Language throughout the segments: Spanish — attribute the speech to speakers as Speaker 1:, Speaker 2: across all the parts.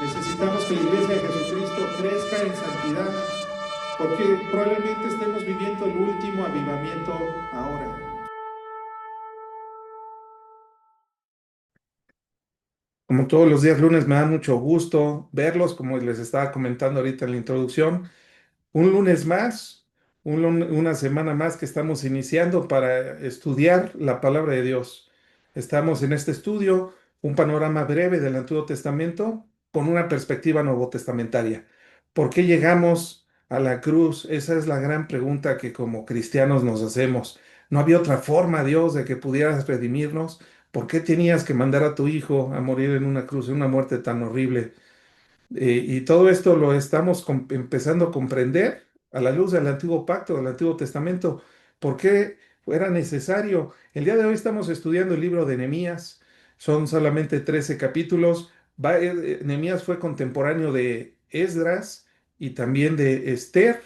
Speaker 1: Necesitamos que la Iglesia de Jesucristo crezca en santidad, porque probablemente estemos viviendo el último avivamiento ahora. Como todos los días lunes, me da mucho gusto verlos, como les estaba comentando ahorita en la introducción. Un lunes más, una semana más que estamos iniciando para estudiar la palabra de Dios. Estamos en este estudio, un panorama breve del Antiguo Testamento con una perspectiva nuevo testamentaria. ¿Por qué llegamos a la cruz? Esa es la gran pregunta que como cristianos nos hacemos. ¿No había otra forma, Dios, de que pudieras redimirnos? ¿Por qué tenías que mandar a tu hijo a morir en una cruz, en una muerte tan horrible? Y todo esto lo estamos empezando a comprender a la luz del Antiguo Pacto, del Antiguo Testamento. ¿Por qué era necesario? El día de hoy estamos estudiando el libro de Nehemías. Son solamente 13 capítulos. Nehemías fue contemporáneo de Esdras y también de Esther,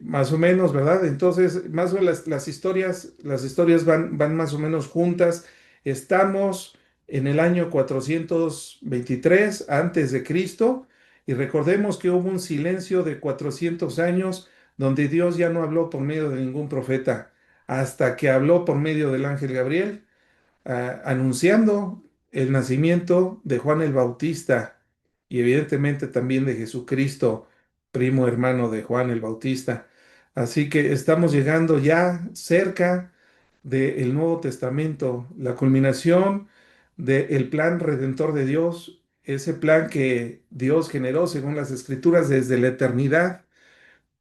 Speaker 1: más o menos, ¿verdad? Entonces, más o menos las historias van más o menos juntas. Estamos en el año 423 antes de Cristo y recordemos que hubo un silencio de 400 años donde Dios ya no habló por medio de ningún profeta, hasta que habló por medio del ángel Gabriel, anunciando el nacimiento de Juan el Bautista y evidentemente también de Jesucristo, primo hermano de Juan el Bautista. Así que estamos llegando ya cerca del Nuevo Testamento, la culminación del plan redentor de Dios, ese plan que Dios generó según las Escrituras desde la eternidad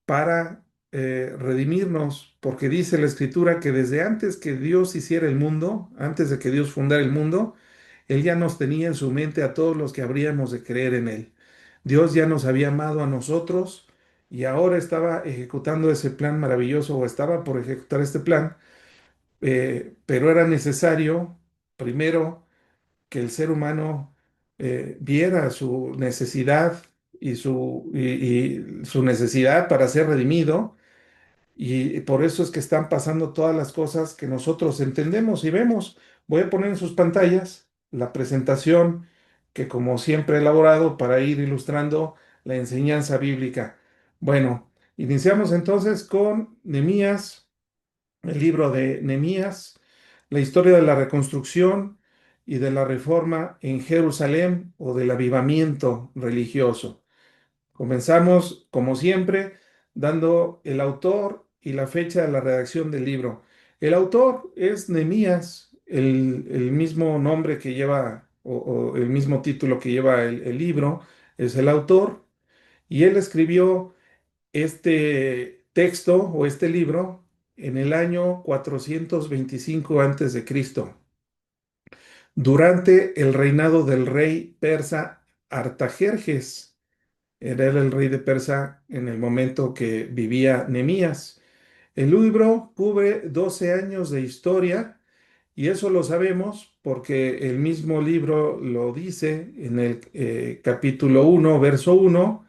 Speaker 1: para redimirnos, porque dice la Escritura que desde antes que Dios hiciera el mundo, antes de que Dios fundara el mundo, Él ya nos tenía en su mente a todos los que habríamos de creer en Él. Dios ya nos había amado a nosotros y ahora estaba ejecutando ese plan maravilloso o estaba por ejecutar este plan, pero era necesario primero que el ser humano viera su necesidad y su necesidad para ser redimido, y por eso es que están pasando todas las cosas que nosotros entendemos y vemos. Voy a poner en sus pantallas la presentación que como siempre he elaborado para ir ilustrando la enseñanza bíblica. Bueno, iniciamos entonces con Nehemías, el libro de Nehemías, la historia de la reconstrucción y de la reforma en Jerusalén o del avivamiento religioso. Comenzamos, como siempre, dando el autor y la fecha de la redacción del libro. El autor es Nehemías, el mismo nombre que lleva, o el mismo título que lleva el libro, es el autor, y él escribió este texto o este libro en el año 425 antes de Cristo, durante el reinado del rey persa Artajerjes. Era el rey de Persa en el momento que vivía Nehemías. El libro cubre 12 años de historia y eso lo sabemos porque el mismo libro lo dice en el capítulo 1, verso 1.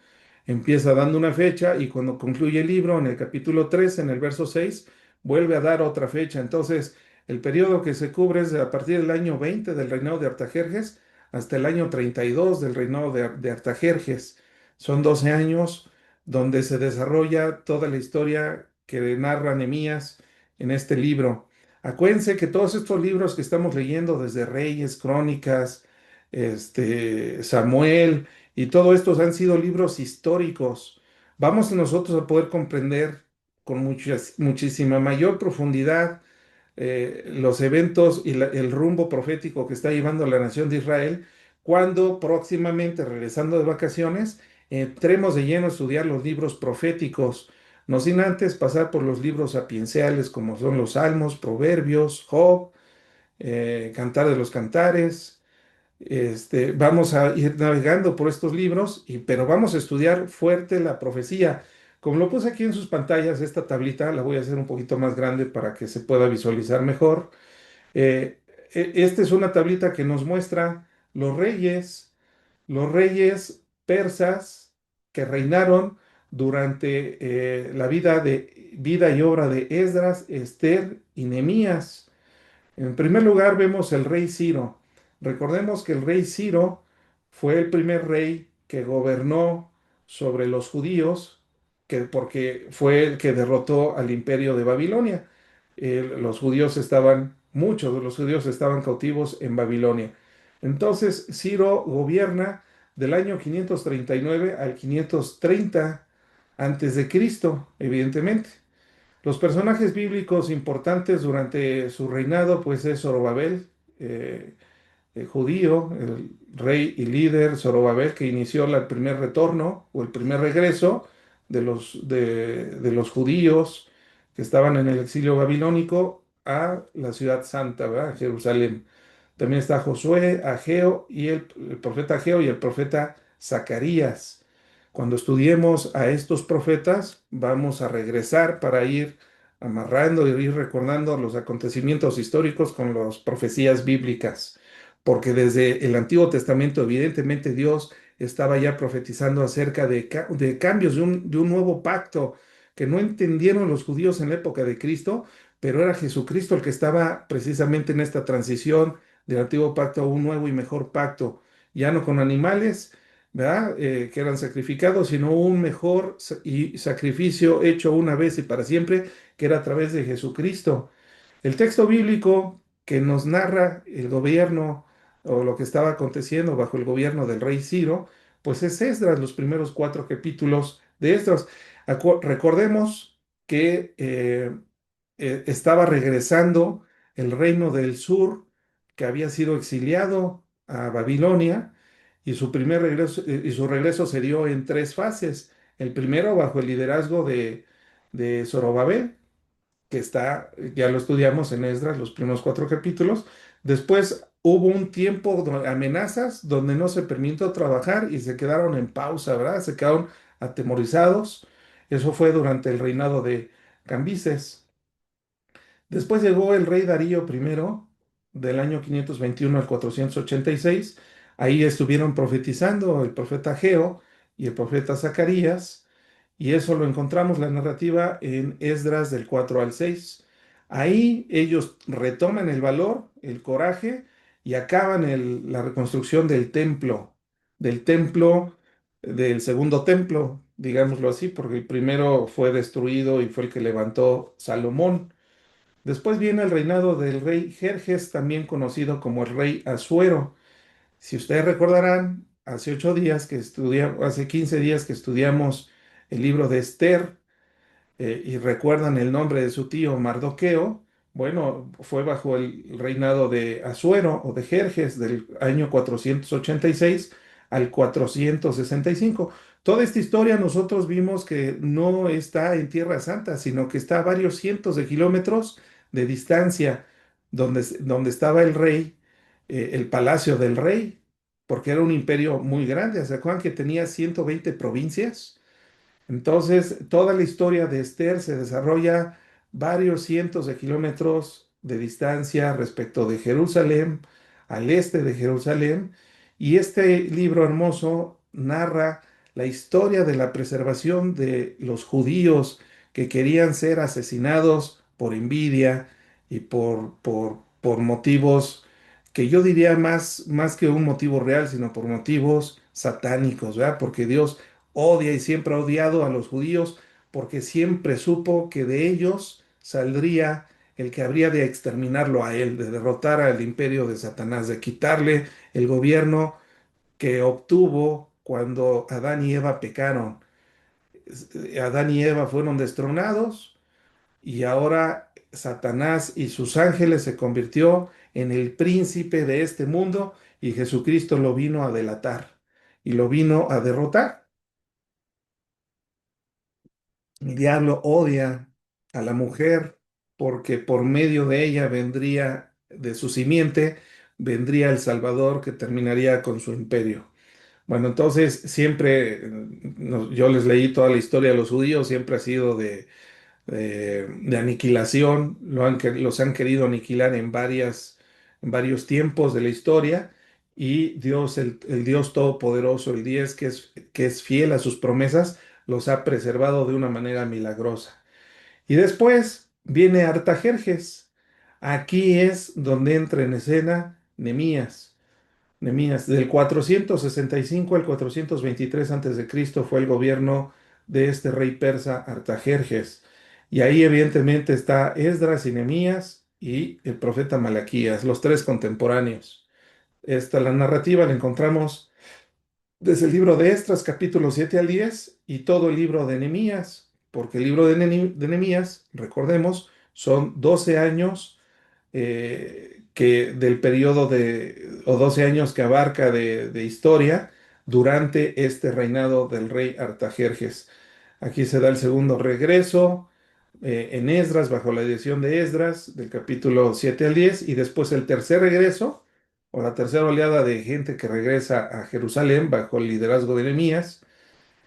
Speaker 1: Empieza dando una fecha y cuando concluye el libro, en el capítulo 3, en el verso 6, vuelve a dar otra fecha. Entonces, el periodo que se cubre es a partir del año 20 del reinado de Artajerjes hasta el año 32 del reinado de Artajerjes. Son 12 años donde se desarrolla toda la historia que narra Nehemías en este libro. Acuérdense que todos estos libros que estamos leyendo, desde Reyes, Crónicas, Samuel, y todos estos han sido libros históricos. Vamos nosotros a poder comprender con muchísima mayor profundidad los eventos y el rumbo profético que está llevando la nación de Israel cuando próximamente, regresando de vacaciones, entremos de lleno a estudiar los libros proféticos, no sin antes pasar por los libros sapienciales como son los Salmos, Proverbios, Job, Cantar de los Cantares. Vamos a ir navegando por estos libros, pero vamos a estudiar fuerte la profecía. Como lo puse aquí en sus pantallas, esta tablita la voy a hacer un poquito más grande para que se pueda visualizar mejor. Eh, Esta es una tablita que nos muestra los reyes persas que reinaron durante la vida y obra de Esdras, Esther y Nehemías. En primer lugar vemos el rey Ciro. Recordemos que el rey Ciro fue el primer rey que gobernó sobre los judíos, porque fue el que derrotó al imperio de Babilonia. Muchos de los judíos estaban cautivos en Babilonia. Entonces, Ciro gobierna del año 539 al 530 antes de Cristo, evidentemente. Los personajes bíblicos importantes durante su reinado, pues es Zorobabel, eh, judío, el rey y líder Zorobabel, que inició el primer retorno o el primer regreso de los judíos que estaban en el exilio babilónico a la ciudad santa, ¿verdad? Jerusalén. También está Josué, Ageo y el profeta Ageo y el profeta Zacarías. Cuando estudiemos a estos profetas, vamos a regresar para ir amarrando y ir recordando los acontecimientos históricos con las profecías bíblicas, porque desde el Antiguo Testamento evidentemente Dios estaba ya profetizando acerca de cambios, de un nuevo pacto que no entendieron los judíos en la época de Cristo, pero era Jesucristo el que estaba precisamente en esta transición del antiguo pacto a un nuevo y mejor pacto, ya no con animales, ¿verdad? Que eran sacrificados, sino un mejor y sacrificio hecho una vez y para siempre, que era a través de Jesucristo. El texto bíblico que nos narra el gobierno o lo que estaba aconteciendo bajo el gobierno del rey Ciro, pues es Esdras, los primeros cuatro capítulos de Esdras. Recordemos que estaba regresando el reino del sur, que había sido exiliado a Babilonia, y su primer regreso, y su regreso se dio en tres fases. El primero bajo el liderazgo de Zorobabel, que está, ya lo estudiamos en Esdras, los primeros cuatro capítulos. Después hubo un tiempo de amenazas donde no se permitió trabajar y se quedaron en pausa, ¿verdad? Se quedaron atemorizados. Eso fue durante el reinado de Cambises. Después llegó el rey Darío I, del año 521 al 486. Ahí estuvieron profetizando el profeta Ageo y el profeta Zacarías, y eso lo encontramos la narrativa en Esdras del 4 al 6. Ahí ellos retoman el valor, el coraje y acaban la reconstrucción del templo, del segundo templo, digámoslo así, porque el primero fue destruido y fue el que levantó Salomón. Después viene el reinado del rey Jerjes, también conocido como el rey Asuero. Si ustedes recordarán, hace 15 días que estudiamos el libro de Esther, y recuerdan el nombre de su tío Mardoqueo, bueno, fue bajo el reinado de Asuero o de Jerjes del año 486 al 465. Toda esta historia nosotros vimos que no está en Tierra Santa, sino que está a varios cientos de kilómetros de distancia donde estaba el rey, el palacio del rey, porque era un imperio muy grande. ¿Se acuerdan que tenía 120 provincias? Entonces, toda la historia de Esther se desarrolla varios cientos de kilómetros de distancia respecto de Jerusalén, al este de Jerusalén, y este libro hermoso narra la historia de la preservación de los judíos que querían ser asesinados por envidia y por motivos que yo diría más que un motivo real, sino por motivos satánicos, ¿verdad? Porque Dios odia y siempre ha odiado a los judíos porque siempre supo que de ellos saldría el que habría de exterminarlo a él, de derrotar al imperio de Satanás, de quitarle el gobierno que obtuvo cuando Adán y Eva pecaron. Adán y Eva fueron destronados y ahora Satanás y sus ángeles se convirtió en el príncipe de este mundo y Jesucristo lo vino a delatar y lo vino a derrotar. El diablo odia a la mujer porque por medio de ella vendría, de su simiente, vendría el Salvador que terminaría con su imperio. Bueno, entonces siempre, yo les leí toda la historia de los judíos, siempre ha sido de aniquilación, los han querido aniquilar en varios tiempos de la historia, y Dios, el Dios Todopoderoso, el Dios que es fiel a sus promesas, los ha preservado de una manera milagrosa. Y después viene Artajerjes. Aquí es donde entra en escena Nemías. Nehemías, del 465 al 423 antes de Cristo fue el gobierno de este rey persa Artajerjes. Y ahí evidentemente está Esdras y Nehemías y el profeta Malaquías, los tres contemporáneos. La narrativa la encontramos desde el libro de Esdras, capítulo 7 al 10, y todo el libro de Nehemías, porque el libro de Nehemías, recordemos, son 12 años del periodo o 12 años que abarca de historia durante este reinado del rey Artajerjes. Aquí se da el segundo regreso en Esdras, bajo la dirección de Esdras, del capítulo 7 al 10, y después el tercer regreso, o la tercera oleada de gente que regresa a Jerusalén bajo el liderazgo de Nehemías,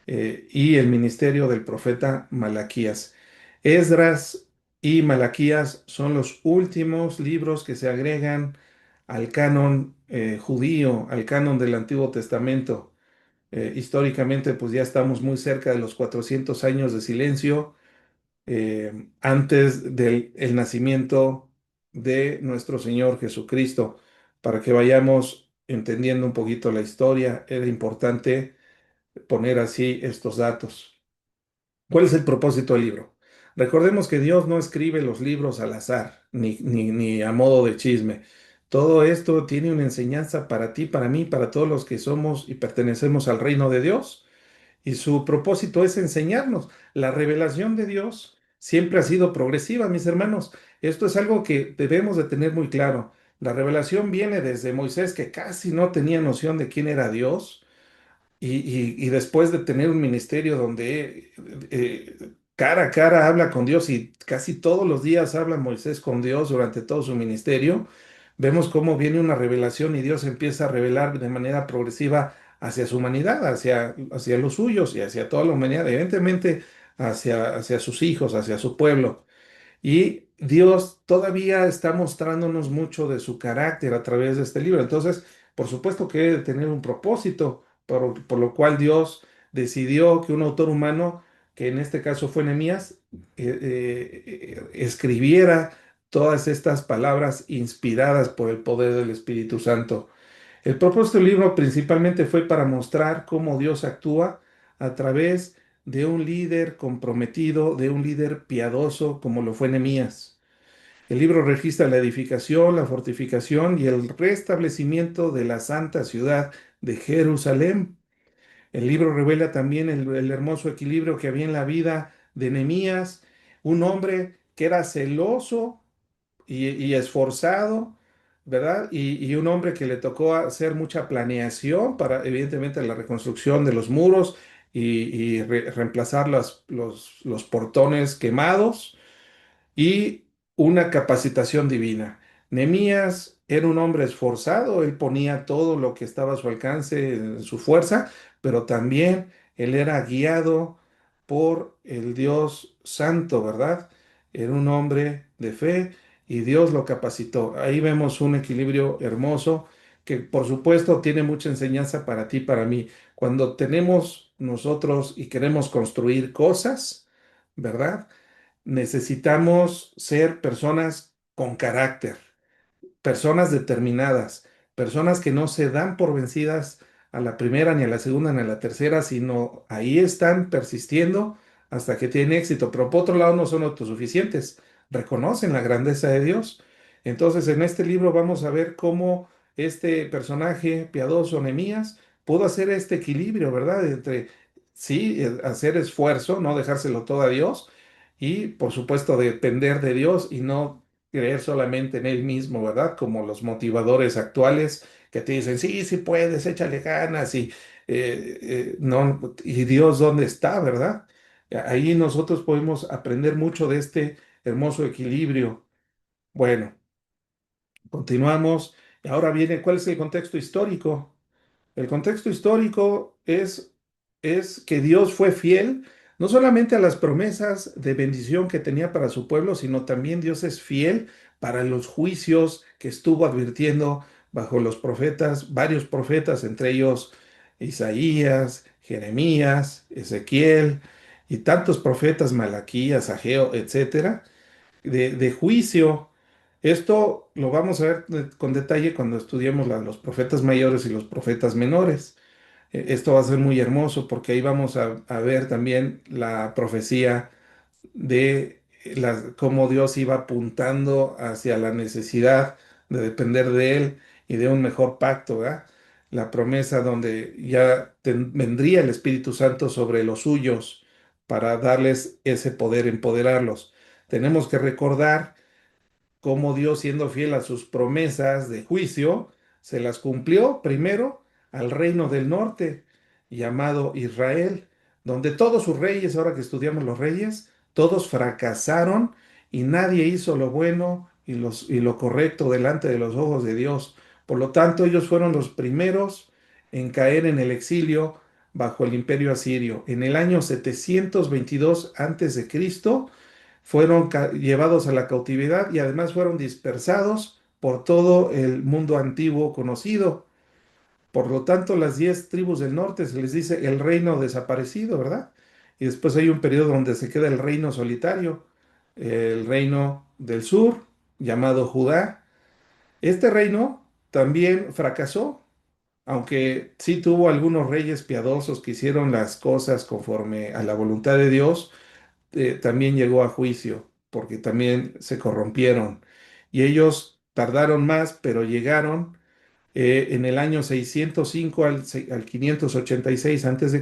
Speaker 1: y el ministerio del profeta Malaquías. Esdras y Malaquías son los últimos libros que se agregan al canon judío, al canon del Antiguo Testamento. Históricamente, pues ya estamos muy cerca de los 400 años de silencio antes del el nacimiento de nuestro Señor Jesucristo. Para que vayamos entendiendo un poquito la historia, era importante poner así estos datos. ¿Cuál es el propósito del libro? Recordemos que Dios no escribe los libros al azar, ni a modo de chisme. Todo esto tiene una enseñanza para ti, para mí, para todos los que somos y pertenecemos al reino de Dios. Y su propósito es enseñarnos. La revelación de Dios siempre ha sido progresiva, mis hermanos. Esto es algo que debemos de tener muy claro. La revelación viene desde Moisés, que casi no tenía noción de quién era Dios y después de tener un ministerio donde cara a cara habla con Dios y casi todos los días habla Moisés con Dios durante todo su ministerio, vemos cómo viene una revelación y Dios empieza a revelar de manera progresiva hacia su humanidad, hacia los suyos y hacia toda la humanidad, evidentemente hacia sus hijos, hacia su pueblo. Y Dios todavía está mostrándonos mucho de su carácter a través de este libro. Entonces, por supuesto que debe tener un propósito, por lo cual Dios decidió que un autor humano, que en este caso fue Nehemías, escribiera todas estas palabras inspiradas por el poder del Espíritu Santo. El propósito del libro principalmente fue para mostrar cómo Dios actúa a través de un líder comprometido, de un líder piadoso como lo fue Nehemías. El libro registra la edificación, la fortificación y el restablecimiento de la santa ciudad de Jerusalén. El libro revela también el hermoso equilibrio que había en la vida de Nehemías, un hombre que era celoso y esforzado, ¿verdad? Y un hombre que le tocó hacer mucha planeación para, evidentemente, la reconstrucción de los muros reemplazar los portones quemados y una capacitación divina. Nehemías era un hombre esforzado, él ponía todo lo que estaba a su alcance, en su fuerza, pero también él era guiado por el Dios Santo, ¿verdad? Era un hombre de fe y Dios lo capacitó. Ahí vemos un equilibrio hermoso que por supuesto tiene mucha enseñanza para ti, para mí. Cuando tenemos nosotros y queremos construir cosas, ¿verdad? Necesitamos ser personas con carácter, personas determinadas, personas que no se dan por vencidas a la primera, ni a la segunda, ni a la tercera, sino ahí están persistiendo hasta que tienen éxito. Pero por otro lado no son autosuficientes, reconocen la grandeza de Dios. Entonces en este libro vamos a ver cómo este personaje piadoso, Nehemías, pudo hacer este equilibrio, ¿verdad? Entre sí, hacer esfuerzo, no dejárselo todo a Dios y por supuesto depender de Dios y no creer solamente en él mismo, ¿verdad? Como los motivadores actuales que te dicen, sí, sí puedes, échale ganas no, y Dios, ¿dónde está, verdad? Ahí nosotros podemos aprender mucho de este hermoso equilibrio. Bueno, continuamos. Ahora viene, ¿cuál es el contexto histórico? El contexto histórico es que Dios fue fiel no solamente a las promesas de bendición que tenía para su pueblo, sino también Dios es fiel para los juicios que estuvo advirtiendo bajo los profetas, varios profetas, entre ellos Isaías, Jeremías, Ezequiel y tantos profetas, Malaquías, Ageo, etcétera, de juicio. Esto lo vamos a ver con detalle cuando estudiemos los profetas mayores y los profetas menores. Esto va a ser muy hermoso porque ahí vamos a ver también la profecía de cómo Dios iba apuntando hacia la necesidad de depender de Él y de un mejor pacto, ¿verdad? La promesa donde ya vendría el Espíritu Santo sobre los suyos para darles ese poder, empoderarlos. Tenemos que recordar cómo Dios, siendo fiel a sus promesas de juicio, se las cumplió primero al reino del norte, llamado Israel, donde todos sus reyes, ahora que estudiamos los reyes, todos fracasaron y nadie hizo lo bueno y lo correcto delante de los ojos de Dios. Por lo tanto, ellos fueron los primeros en caer en el exilio bajo el imperio asirio. En el año 722 a.C., fueron llevados a la cautividad y además fueron dispersados por todo el mundo antiguo conocido. Por lo tanto, las 10 tribus del norte se les dice el reino desaparecido, ¿verdad? Y después hay un periodo donde se queda el reino solitario, el reino del sur, llamado Judá. Este reino también fracasó, aunque sí tuvo algunos reyes piadosos que hicieron las cosas conforme a la voluntad de Dios. También llegó a juicio, porque también se corrompieron. Y ellos tardaron más, pero llegaron en el año 605 al 586 a.C.,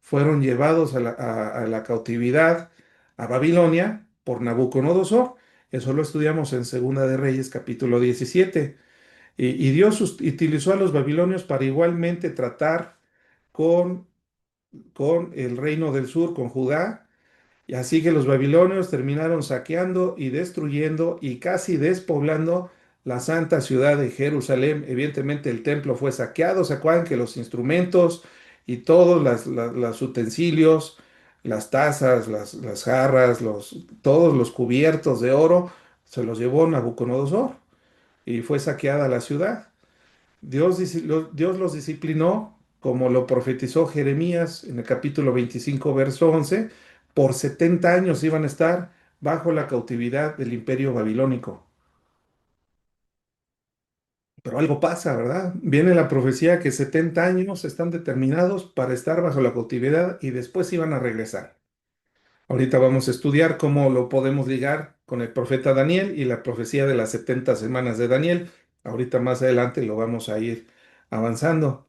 Speaker 1: fueron llevados a la cautividad a Babilonia por Nabucodonosor. Eso lo estudiamos en Segunda de Reyes, capítulo 17. Y Dios utilizó a los babilonios para igualmente tratar con, con el reino del sur, con Judá, y así que los babilonios terminaron saqueando y destruyendo y casi despoblando la santa ciudad de Jerusalén. Evidentemente el templo fue saqueado, se acuerdan que los instrumentos y todos los utensilios, las tazas, las jarras, todos los cubiertos de oro, se los llevó Nabucodonosor y fue saqueada la ciudad. Dios los disciplinó, como lo profetizó Jeremías en el capítulo 25, verso 11. Por 70 años iban a estar bajo la cautividad del imperio babilónico. Pero algo pasa, ¿verdad? Viene la profecía que 70 años están determinados para estar bajo la cautividad y después iban a regresar. Ahorita vamos a estudiar cómo lo podemos ligar con el profeta Daniel y la profecía de las 70 semanas de Daniel. Ahorita más adelante lo vamos a ir avanzando.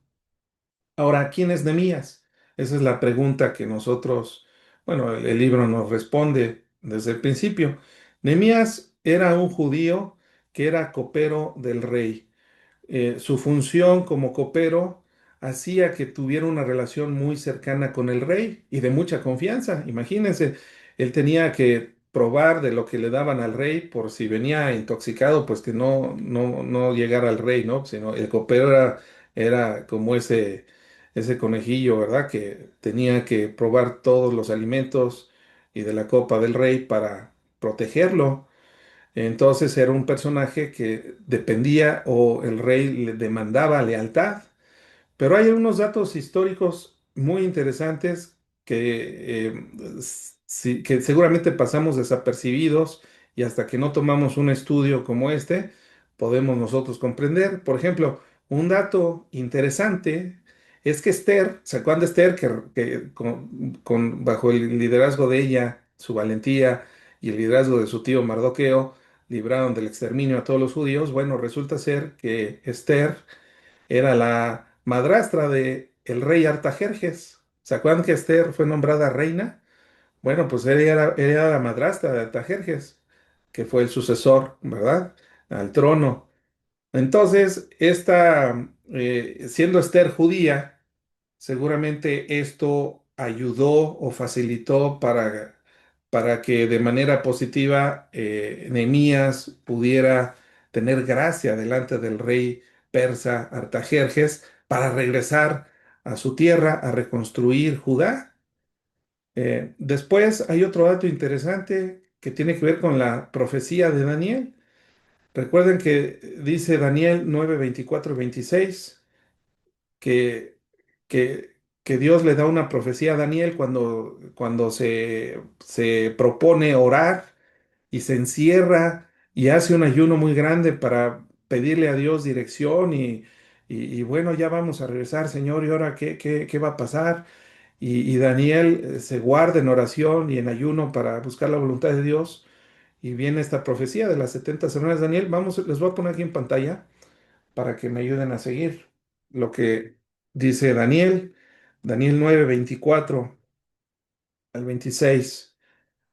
Speaker 1: Ahora, ¿quién es Nehemías? Esa es la pregunta que nosotros, bueno, el libro nos responde desde el principio. Nehemías era un judío que era copero del rey. Su función como copero hacía que tuviera una relación muy cercana con el rey y de mucha confianza. Imagínense, él tenía que probar de lo que le daban al rey por si venía intoxicado, pues que no llegara al rey, ¿no? Sino el copero era como ese conejillo, ¿verdad? Que tenía que probar todos los alimentos y de la copa del rey para protegerlo. Entonces era un personaje que dependía o el rey le demandaba lealtad. Pero hay unos datos históricos muy interesantes que seguramente pasamos desapercibidos y hasta que no tomamos un estudio como este, podemos nosotros comprender. Por ejemplo, un dato interesante es que Esther, ¿se acuerdan de Esther? Que bajo el liderazgo de ella, su valentía y el liderazgo de su tío Mardoqueo, libraron del exterminio a todos los judíos. Bueno, resulta ser que Esther era la madrastra de el rey Artajerjes. ¿Se acuerdan que Esther fue nombrada reina? Bueno, pues ella era la madrastra de Artajerjes, que fue el sucesor, ¿verdad? Al trono. Entonces, siendo Esther judía, seguramente esto ayudó o facilitó para que de manera positiva Nehemías pudiera tener gracia delante del rey persa Artajerjes para regresar a su tierra a reconstruir Judá. Después hay otro dato interesante que tiene que ver con la profecía de Daniel. Recuerden que dice Daniel 9, 24 y 26 que, que Dios le da una profecía a Daniel cuando se propone orar y se encierra y hace un ayuno muy grande para pedirle a Dios dirección y bueno, ya vamos a regresar, Señor, ¿y ahora qué va a pasar? Y Daniel se guarda en oración y en ayuno para buscar la voluntad de Dios. Y viene esta profecía de las 70 semanas. Daniel, vamos, les voy a poner aquí en pantalla para que me ayuden a seguir lo que dice Daniel. Daniel 9 24 al 26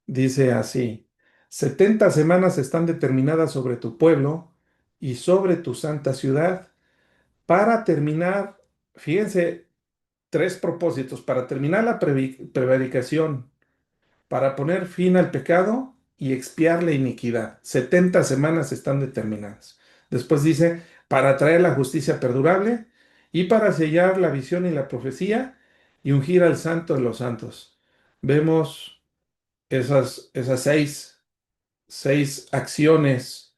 Speaker 1: dice así: 70 semanas están determinadas sobre tu pueblo y sobre tu santa ciudad para terminar, fíjense, tres propósitos: para terminar la prevaricación, para poner fin al pecado y expiar la iniquidad. 70 semanas están determinadas. Después dice, para traer la justicia perdurable y para sellar la visión y la profecía y ungir al santo de los santos. Vemos esas seis acciones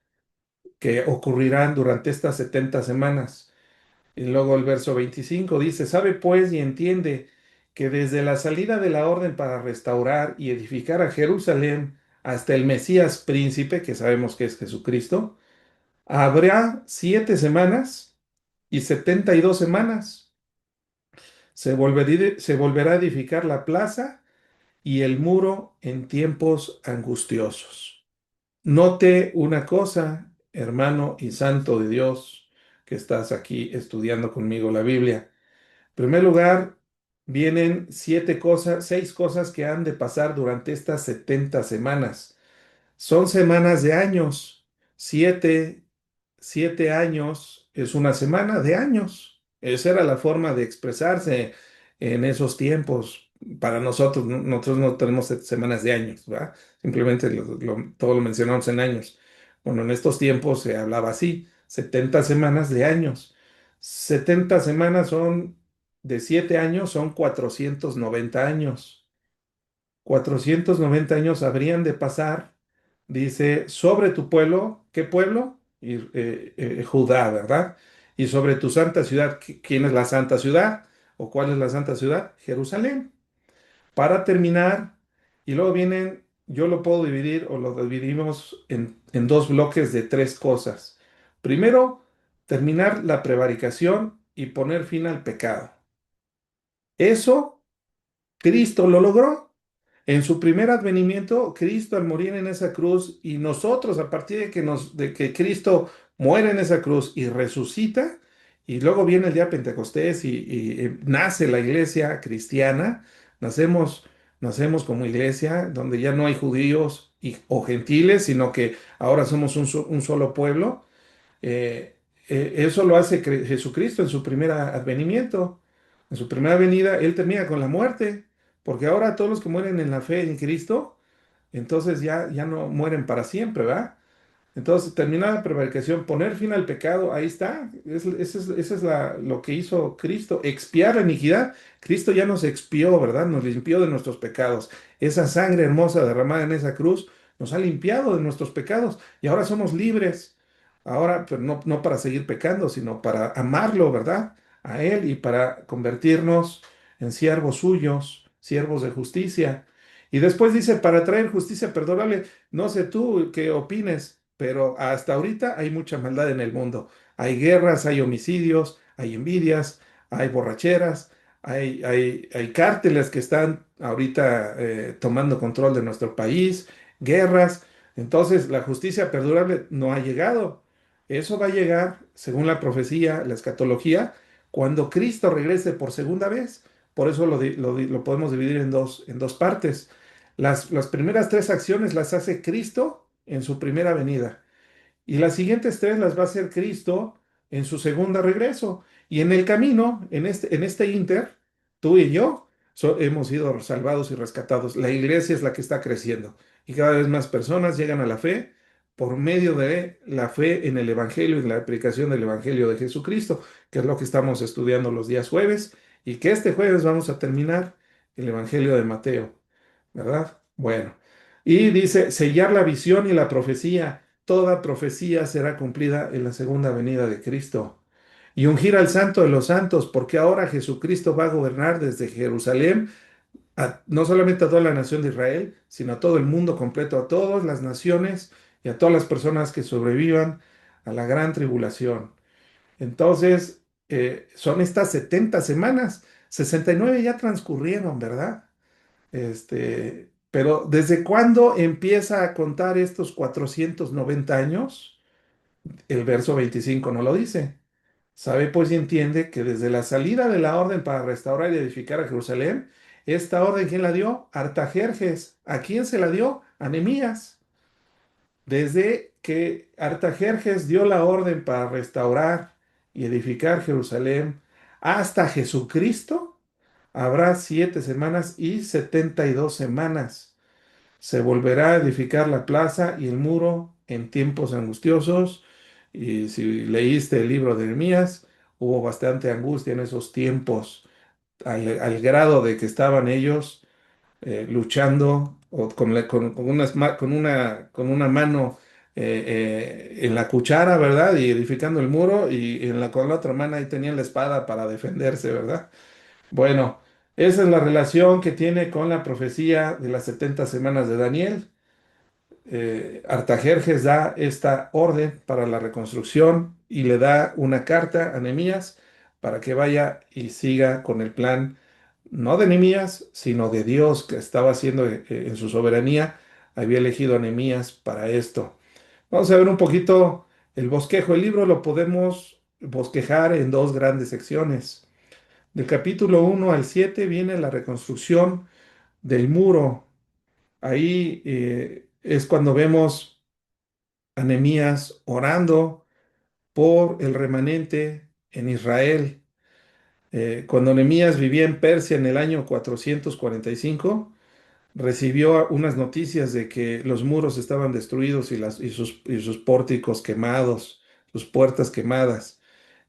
Speaker 1: que ocurrirán durante estas 70 semanas. Y luego el verso 25 dice, sabe pues y entiende que desde la salida de la orden para restaurar y edificar a Jerusalén hasta el Mesías príncipe, que sabemos que es Jesucristo, habrá 7 semanas y 72 semanas. Se volverá a edificar la plaza y el muro en tiempos angustiosos. Note una cosa, hermano y santo de Dios, que estás aquí estudiando conmigo la Biblia. En primer lugar, vienen 7 cosas, 6 cosas que han de pasar durante estas 70 semanas. Son semanas de años. Siete, 7 años es una semana de años. Esa era la forma de expresarse en esos tiempos. Para nosotros, nosotros no tenemos semanas de años, ¿verdad? Simplemente todo lo mencionamos en años. Bueno, en estos tiempos se hablaba así, 70 semanas de años. 70 semanas son de 7 años, son 490 años. 490 años habrían de pasar, dice, sobre tu pueblo, ¿qué pueblo? Judá, ¿verdad? Y sobre tu santa ciudad, ¿quién es la santa ciudad? ¿O cuál es la santa ciudad? Jerusalén. Para terminar, y luego vienen, yo lo puedo dividir o lo dividimos en dos bloques de 3 cosas. Primero, terminar la prevaricación y poner fin al pecado. Eso Cristo lo logró. En su primer advenimiento, Cristo al morir en esa cruz y nosotros a partir de que Cristo muere en esa cruz y resucita, y luego viene el día Pentecostés y nace la iglesia cristiana, nacemos, nacemos como iglesia donde ya no hay judíos o gentiles, sino que ahora somos un solo pueblo. Eso lo hace Jesucristo en su primer advenimiento. En su primera venida, Él termina con la muerte, porque ahora todos los que mueren en la fe en Cristo, entonces ya no mueren para siempre, ¿verdad? Entonces, terminar la prevaricación, poner fin al pecado, ahí está. Eso es lo que hizo Cristo, expiar la iniquidad. Cristo ya nos expió, ¿verdad? Nos limpió de nuestros pecados. Esa sangre hermosa derramada en esa cruz nos ha limpiado de nuestros pecados y ahora somos libres. Ahora, pero no para seguir pecando, sino para amarlo, ¿verdad? A Él y para convertirnos en siervos suyos, siervos de justicia. Y después dice, para traer justicia perdonable. No sé tú qué opines, pero hasta ahorita hay mucha maldad en el mundo. Hay guerras, hay homicidios, hay envidias, hay borracheras, hay cárteles que están ahorita tomando control de nuestro país, guerras. Entonces, la justicia perdurable no ha llegado. Eso va a llegar, según la profecía, la escatología, cuando Cristo regrese por segunda vez. Por eso lo podemos dividir en dos partes. Las primeras 3 acciones las hace Cristo en su primera venida. Y las siguientes 3 las va a hacer Cristo en su segunda regreso. Y en el camino, en este inter, tú y yo hemos sido salvados y rescatados. La iglesia es la que está creciendo. Y cada vez más personas llegan a la fe por medio de la fe en el Evangelio y en la predicación del Evangelio de Jesucristo, que es lo que estamos estudiando los días jueves. Y que este jueves vamos a terminar el Evangelio de Mateo. ¿Verdad? Bueno. Y dice, sellar la visión y la profecía. Toda profecía será cumplida en la segunda venida de Cristo. Y ungir al santo de los santos, porque ahora Jesucristo va a gobernar desde Jerusalén, no solamente a toda la nación de Israel, sino a todo el mundo completo, a todas las naciones y a todas las personas que sobrevivan a la gran tribulación. Entonces, son estas 70 semanas, 69 ya transcurrieron, ¿verdad? Pero ¿desde cuándo empieza a contar estos 490 años? El verso 25 no lo dice. Sabe pues y entiende que desde la salida de la orden para restaurar y edificar a Jerusalén, esta orden, ¿quién la dio? Artajerjes. ¿A quién se la dio? A Nehemías. Desde que Artajerjes dio la orden para restaurar y edificar Jerusalén hasta Jesucristo, habrá 7 semanas y 72 semanas. Se volverá a edificar la plaza y el muro en tiempos angustiosos. Y si leíste el libro de Nehemías, hubo bastante angustia en esos tiempos, al grado de que estaban ellos luchando o con una mano en la cuchara, ¿verdad? Y edificando el muro, y con la otra mano ahí tenían la espada para defenderse, ¿verdad? Bueno, esa es la relación que tiene con la profecía de las 70 semanas de Daniel. Artajerjes da esta orden para la reconstrucción y le da una carta a Nehemías para que vaya y siga con el plan, no de Nehemías, sino de Dios que estaba haciendo en su soberanía. Había elegido a Nehemías para esto. Vamos a ver un poquito el bosquejo. El libro lo podemos bosquejar en dos grandes secciones. Del capítulo 1 al 7 viene la reconstrucción del muro. Ahí es cuando vemos a Nehemías orando por el remanente en Israel. Cuando Nehemías vivía en Persia en el año 445, recibió unas noticias de que los muros estaban destruidos y sus pórticos quemados, sus puertas quemadas.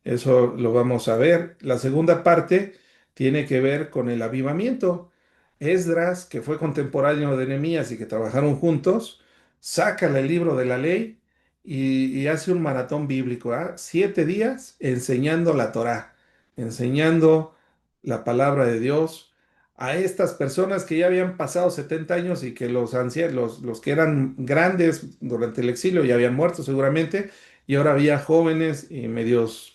Speaker 1: Eso lo vamos a ver. La segunda parte tiene que ver con el avivamiento. Esdras, que fue contemporáneo de Nehemías y que trabajaron juntos, saca el libro de la ley y hace un maratón bíblico, ¿ah? 7 días enseñando la Torá, enseñando la palabra de Dios a estas personas que ya habían pasado 70 años y que los ancianos, los que eran grandes durante el exilio ya habían muerto seguramente, y ahora había jóvenes y medios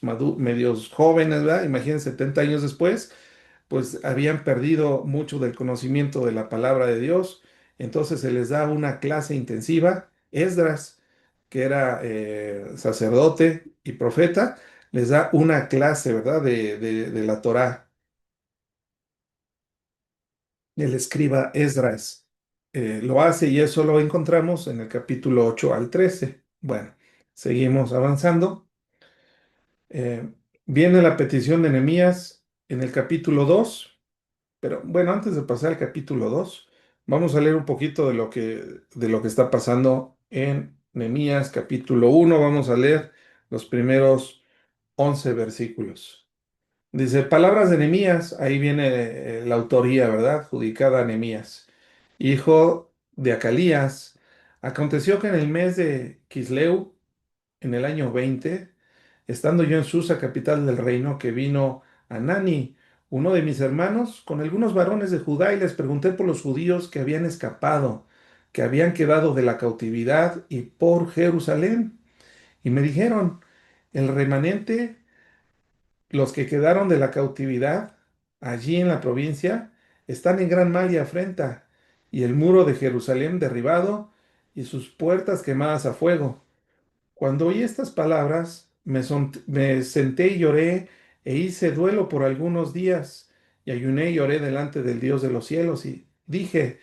Speaker 1: jóvenes, ¿verdad? Imagínense, 70 años después, pues habían perdido mucho del conocimiento de la palabra de Dios. Entonces se les da una clase intensiva. Esdras, que era sacerdote y profeta, les da una clase, ¿verdad? De la Torá. El escriba Esdras lo hace, y eso lo encontramos en el capítulo 8 al 13. Bueno, seguimos avanzando. Eh, Viene la petición de Nehemías en el capítulo 2, pero bueno, antes de pasar al capítulo 2, vamos a leer un poquito de lo que está pasando en Nehemías capítulo 1. Vamos a leer los primeros 11 versículos. Dice, palabras de Nehemías, ahí viene la autoría, ¿verdad? Judicada a Nehemías, hijo de Acalías. Aconteció que en el mes de Quisleu, en el año 20, estando yo en Susa, capital del reino, que vino Anani, uno de mis hermanos, con algunos varones de Judá, y les pregunté por los judíos que habían escapado, que habían quedado de la cautividad y por Jerusalén. Y me dijeron, el remanente, los que quedaron de la cautividad allí en la provincia, están en gran mal y afrenta, y el muro de Jerusalén derribado y sus puertas quemadas a fuego. Cuando oí estas palabras, me senté y lloré e hice duelo por algunos días, y ayuné y lloré delante del Dios de los cielos, y dije,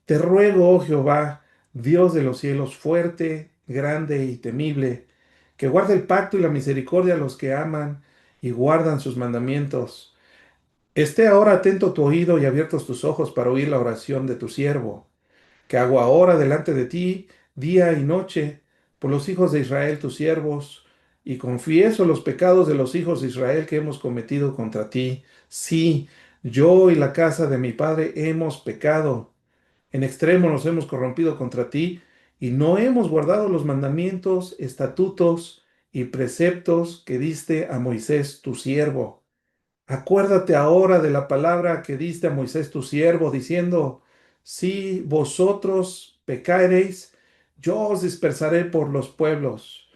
Speaker 1: te ruego, oh Jehová, Dios de los cielos, fuerte, grande y temible, que guarde el pacto y la misericordia a los que aman y guardan sus mandamientos. Esté ahora atento tu oído y abiertos tus ojos para oír la oración de tu siervo que hago ahora delante de ti, día y noche, por los hijos de Israel, tus siervos, y confieso los pecados de los hijos de Israel que hemos cometido contra ti. Sí, yo y la casa de mi padre hemos pecado. En extremo nos hemos corrompido contra ti, y no hemos guardado los mandamientos, estatutos y preceptos que diste a Moisés, tu siervo. Acuérdate ahora de la palabra que diste a Moisés tu siervo, diciendo, si vosotros pecareis, yo os dispersaré por los pueblos.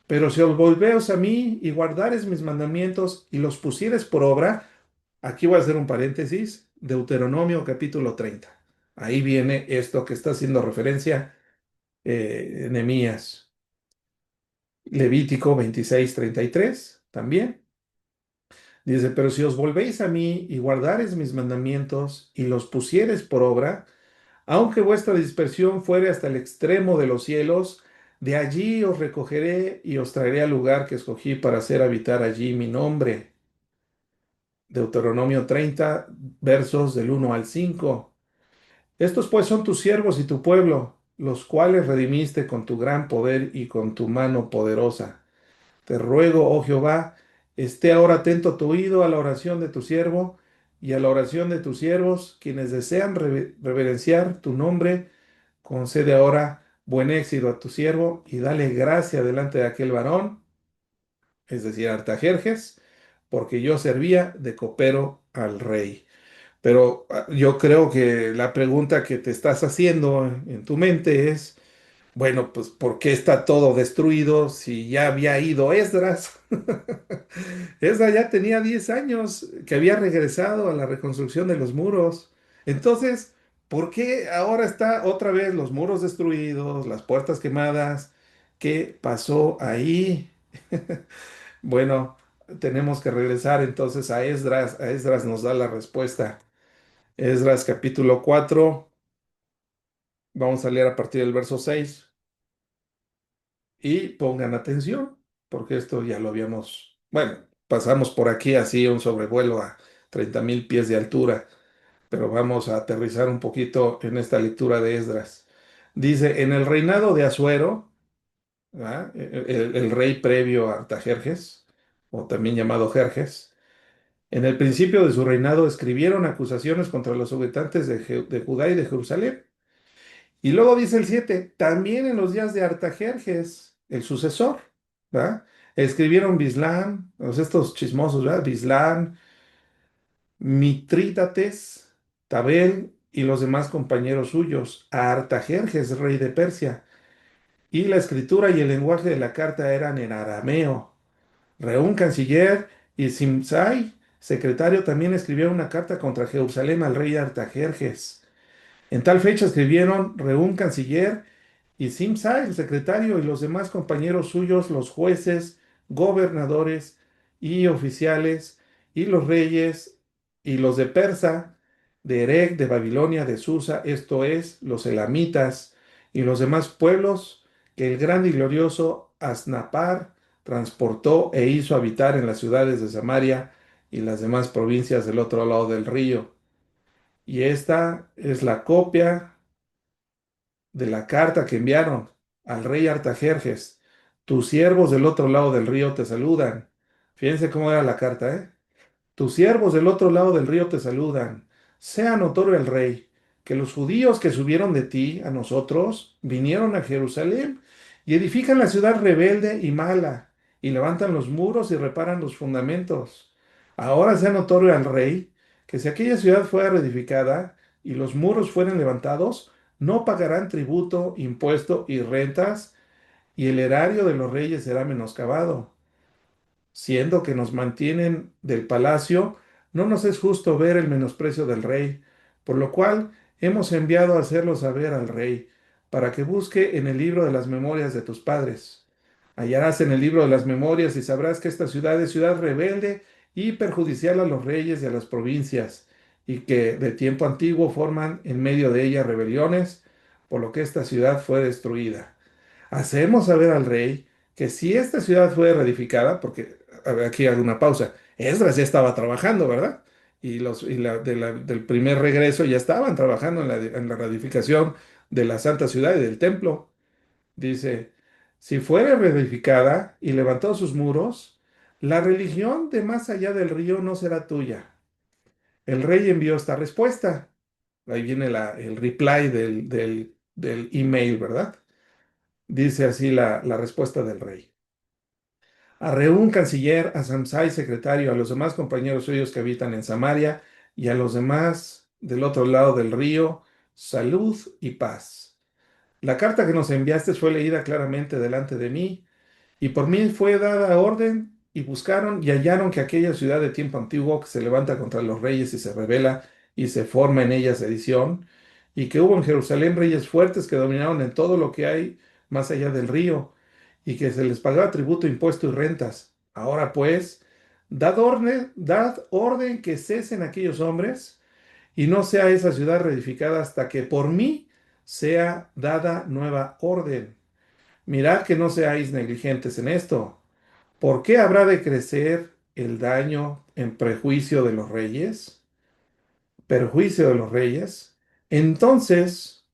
Speaker 1: Pero si os volveos a mí y guardares mis mandamientos y los pusieres por obra, aquí voy a hacer un paréntesis, Deuteronomio capítulo 30. Ahí viene esto que está haciendo referencia Nehemías. Levítico 26:33 también. Dice, pero si os volvéis a mí y guardares mis mandamientos y los pusieres por obra, aunque vuestra dispersión fuere hasta el extremo de los cielos, de allí os recogeré y os traeré al lugar que escogí para hacer habitar allí mi nombre. Deuteronomio 30, versos del 1 al 5. Estos pues son tus siervos y tu pueblo, los cuales redimiste con tu gran poder y con tu mano poderosa. Te ruego, oh Jehová, esté ahora atento tu oído a la oración de tu siervo y a la oración de tus siervos, quienes desean reverenciar tu nombre. Concede ahora buen éxito a tu siervo y dale gracia delante de aquel varón, es decir, Artajerjes, porque yo servía de copero al rey. Pero yo creo que la pregunta que te estás haciendo en tu mente es, bueno, pues ¿por qué está todo destruido si ya había ido Esdras? Esdras ya tenía 10 años que había regresado a la reconstrucción de los muros. Entonces, ¿por qué ahora está otra vez los muros destruidos, las puertas quemadas? ¿Qué pasó ahí? Bueno, tenemos que regresar entonces a Esdras. A Esdras nos da la respuesta. Esdras capítulo 4. Vamos a leer a partir del verso 6. Y pongan atención, porque esto ya lo habíamos, bueno, pasamos por aquí así un sobrevuelo a 30,000 pies de altura, pero vamos a aterrizar un poquito en esta lectura de Esdras. Dice, en el reinado de Asuero, ¿verdad? El rey previo a Artajerjes, o también llamado Jerjes, en el principio de su reinado escribieron acusaciones contra los habitantes de Judá y de Jerusalén. Y luego dice el 7 también en los días de Artajerjes, el sucesor, ¿verdad? Escribieron Bislán, estos chismosos, ¿verdad? Bislán, Mitrídates, Tabel y los demás compañeros suyos, a Artajerjes, rey de Persia. Y la escritura y el lenguaje de la carta eran en arameo. Reún, canciller, y Simsai, secretario, también escribieron una carta contra Jerusalén al rey Artajerjes. En tal fecha escribieron Reún, canciller, y Simsai, el secretario, y los demás compañeros suyos, los jueces, gobernadores y oficiales, y los reyes, y los de Persa, de Erech, de Babilonia, de Susa, esto es, los elamitas, y los demás pueblos que el grande y glorioso Asnapar transportó e hizo habitar en las ciudades de Samaria y las demás provincias del otro lado del río. Y esta es la copia de la carta que enviaron al rey Artajerjes. Tus siervos del otro lado del río te saludan. Fíjense cómo era la carta, ¿eh? Tus siervos del otro lado del río te saludan. Sea notorio al rey que los judíos que subieron de ti a nosotros vinieron a Jerusalén y edifican la ciudad rebelde y mala, y levantan los muros y reparan los fundamentos. Ahora sea notorio al rey que si aquella ciudad fuera reedificada y los muros fueren levantados, no pagarán tributo, impuesto y rentas, y el erario de los reyes será menoscabado siendo que nos mantienen del palacio, no nos es justo ver el menosprecio del rey, por lo cual hemos enviado a hacerlo saber al rey, para que busque en el libro de las memorias de tus padres. Hallarás en el libro de las memorias y sabrás que esta ciudad es ciudad rebelde y perjudicial a los reyes y a las provincias, y que de tiempo antiguo forman en medio de ella rebeliones, por lo que esta ciudad fue destruida. Hacemos saber al rey que si esta ciudad fue reedificada, porque a ver, aquí hago una pausa, Esdras ya estaba trabajando, ¿verdad? Del primer regreso ya estaban trabajando en la reedificación de la santa ciudad y del templo. Dice, si fuere reedificada y levantó sus muros, la religión de más allá del río no será tuya. El rey envió esta respuesta. Ahí viene el reply del email, ¿verdad? Dice así la respuesta del rey. A Reún, canciller, a Samsai, secretario, a los demás compañeros suyos que habitan en Samaria y a los demás del otro lado del río, salud y paz. La carta que nos enviaste fue leída claramente delante de mí, y por mí fue dada orden, y buscaron y hallaron que aquella ciudad de tiempo antiguo que se levanta contra los reyes y se rebela y se forma en ella sedición, y que hubo en Jerusalén reyes fuertes que dominaron en todo lo que hay más allá del río, y que se les pagaba tributo, impuesto y rentas. Ahora pues, dad orden que cesen aquellos hombres, y no sea esa ciudad reedificada hasta que por mí sea dada nueva orden. Mirad que no seáis negligentes en esto. ¿Por qué habrá de crecer el daño en prejuicio de los reyes? Perjuicio de los reyes. Entonces,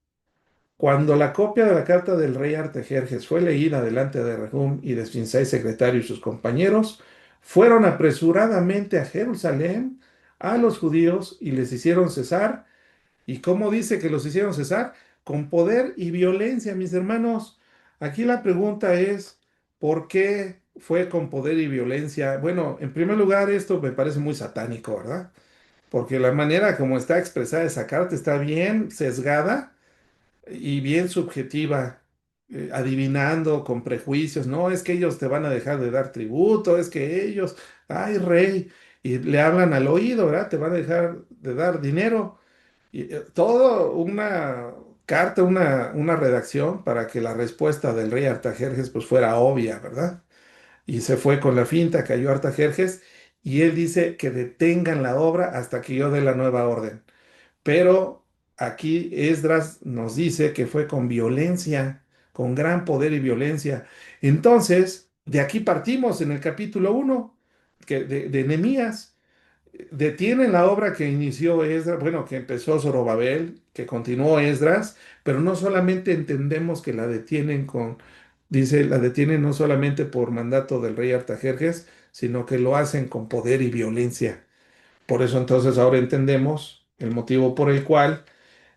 Speaker 1: cuando la copia de la carta del rey Artajerjes fue leída delante de Rehum y de Shinsei secretario y sus compañeros, fueron apresuradamente a Jerusalén a los judíos y les hicieron cesar. ¿Y cómo dice que los hicieron cesar? Con poder y violencia, mis hermanos. Aquí la pregunta es, ¿por qué fue con poder y violencia? Bueno, en primer lugar, esto me parece muy satánico, ¿verdad? Porque la manera como está expresada esa carta está bien sesgada y bien subjetiva, adivinando con prejuicios. No, es que ellos te van a dejar de dar tributo, es que ellos, ay, rey, y le hablan al oído, ¿verdad? Te van a dejar de dar dinero. Y, todo una carta, una redacción para que la respuesta del rey Artajerjes pues fuera obvia, ¿verdad? Y se fue con la finta, cayó Artajerjes y él dice que detengan la obra hasta que yo dé la nueva orden. Pero aquí Esdras nos dice que fue con violencia, con gran poder y violencia. Entonces, de aquí partimos en el capítulo 1 de Nehemías. Detienen la obra que inició Esdras, bueno, que empezó Zorobabel, que continuó Esdras, pero no solamente entendemos que la detienen dice, la detienen no solamente por mandato del rey Artajerjes, sino que lo hacen con poder y violencia. Por eso entonces ahora entendemos el motivo por el cual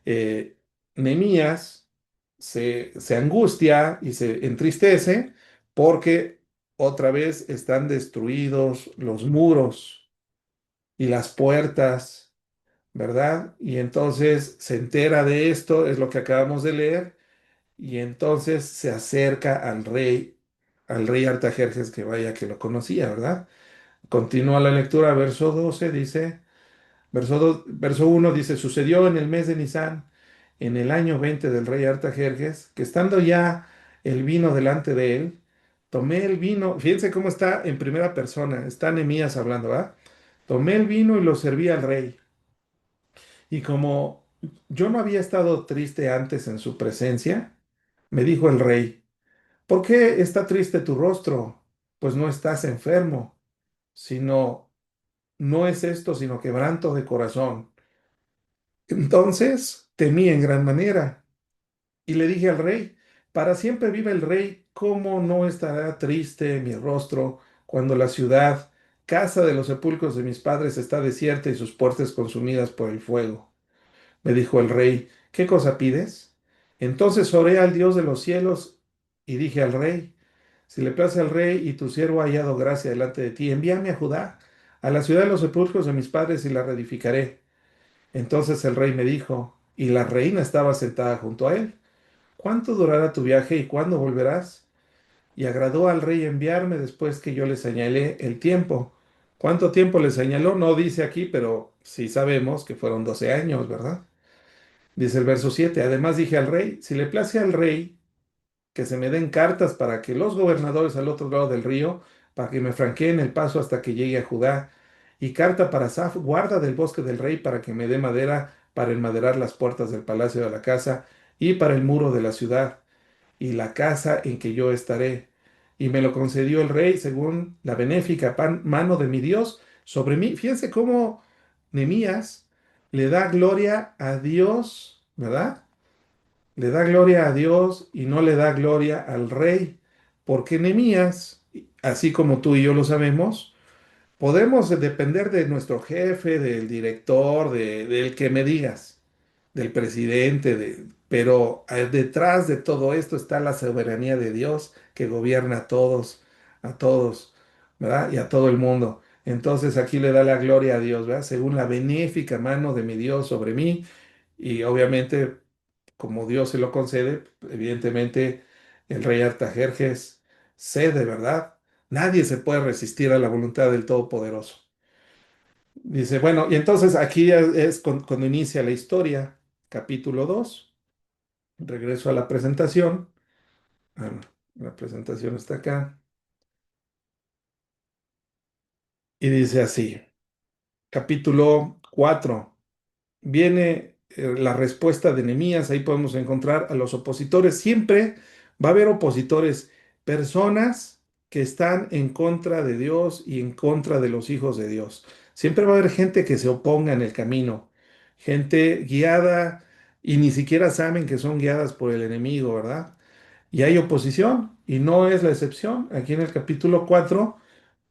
Speaker 1: eh, Nehemías se angustia y se entristece porque otra vez están destruidos los muros y las puertas, ¿verdad? Y entonces se entera de esto, es lo que acabamos de leer, y entonces se acerca al rey Artajerjes, que vaya que lo conocía, ¿verdad? Continúa la lectura, verso 12 dice, verso 1 dice, sucedió en el mes de Nisán, en el año 20 del rey Artajerjes, que estando ya el vino delante de él, tomé el vino, fíjense cómo está en primera persona, está Nehemías hablando, ¿verdad? Tomé el vino y lo serví al rey. Y como yo no había estado triste antes en su presencia, me dijo el rey, ¿por qué está triste tu rostro? Pues no estás enfermo, sino, no es esto, sino quebranto de corazón. Entonces temí en gran manera y le dije al rey, para siempre vive el rey, ¿cómo no estará triste mi rostro cuando la ciudad, casa de los sepulcros de mis padres, está desierta y sus puertas consumidas por el fuego? Me dijo el rey, ¿qué cosa pides? Entonces oré al Dios de los cielos y dije al rey, si le place al rey y tu siervo ha hallado gracia delante de ti, envíame a Judá, a la ciudad de los sepulcros de mis padres y la reedificaré. Entonces el rey me dijo, y la reina estaba sentada junto a él, ¿cuánto durará tu viaje y cuándo volverás? Y agradó al rey enviarme después que yo le señalé el tiempo. ¿Cuánto tiempo le señaló? No dice aquí, pero sí sabemos que fueron 12 años, ¿verdad? Dice el verso 7. Además dije al rey, si le place al rey que se me den cartas para que los gobernadores al otro lado del río, para que me franqueen el paso hasta que llegue a Judá, y carta para Saf, guarda del bosque del rey, para que me dé madera para enmaderar las puertas del palacio de la casa y para el muro de la ciudad y la casa en que yo estaré. Y me lo concedió el rey según la benéfica mano de mi Dios sobre mí. Fíjense cómo Nehemías le da gloria a Dios, ¿verdad? Le da gloria a Dios y no le da gloria al rey, porque Nehemías, así como tú y yo lo sabemos, podemos depender de nuestro jefe, del director, del que me digas, del presidente, pero detrás de todo esto está la soberanía de Dios que gobierna a todos, ¿verdad? Y a todo el mundo. Entonces aquí le da la gloria a Dios, ¿verdad? Según la benéfica mano de mi Dios sobre mí y obviamente como Dios se lo concede, evidentemente el rey Artajerjes cede, ¿verdad? Nadie se puede resistir a la voluntad del Todopoderoso. Dice, bueno, y entonces aquí es cuando inicia la historia, capítulo 2. Regreso a la presentación. Ah, no, la presentación está acá. Y dice así, capítulo 4. Viene la respuesta de Nehemías. Ahí podemos encontrar a los opositores. Siempre va a haber opositores, personas que están en contra de Dios y en contra de los hijos de Dios. Siempre va a haber gente que se oponga en el camino, gente guiada y ni siquiera saben que son guiadas por el enemigo, ¿verdad? Y hay oposición y no es la excepción. Aquí en el capítulo 4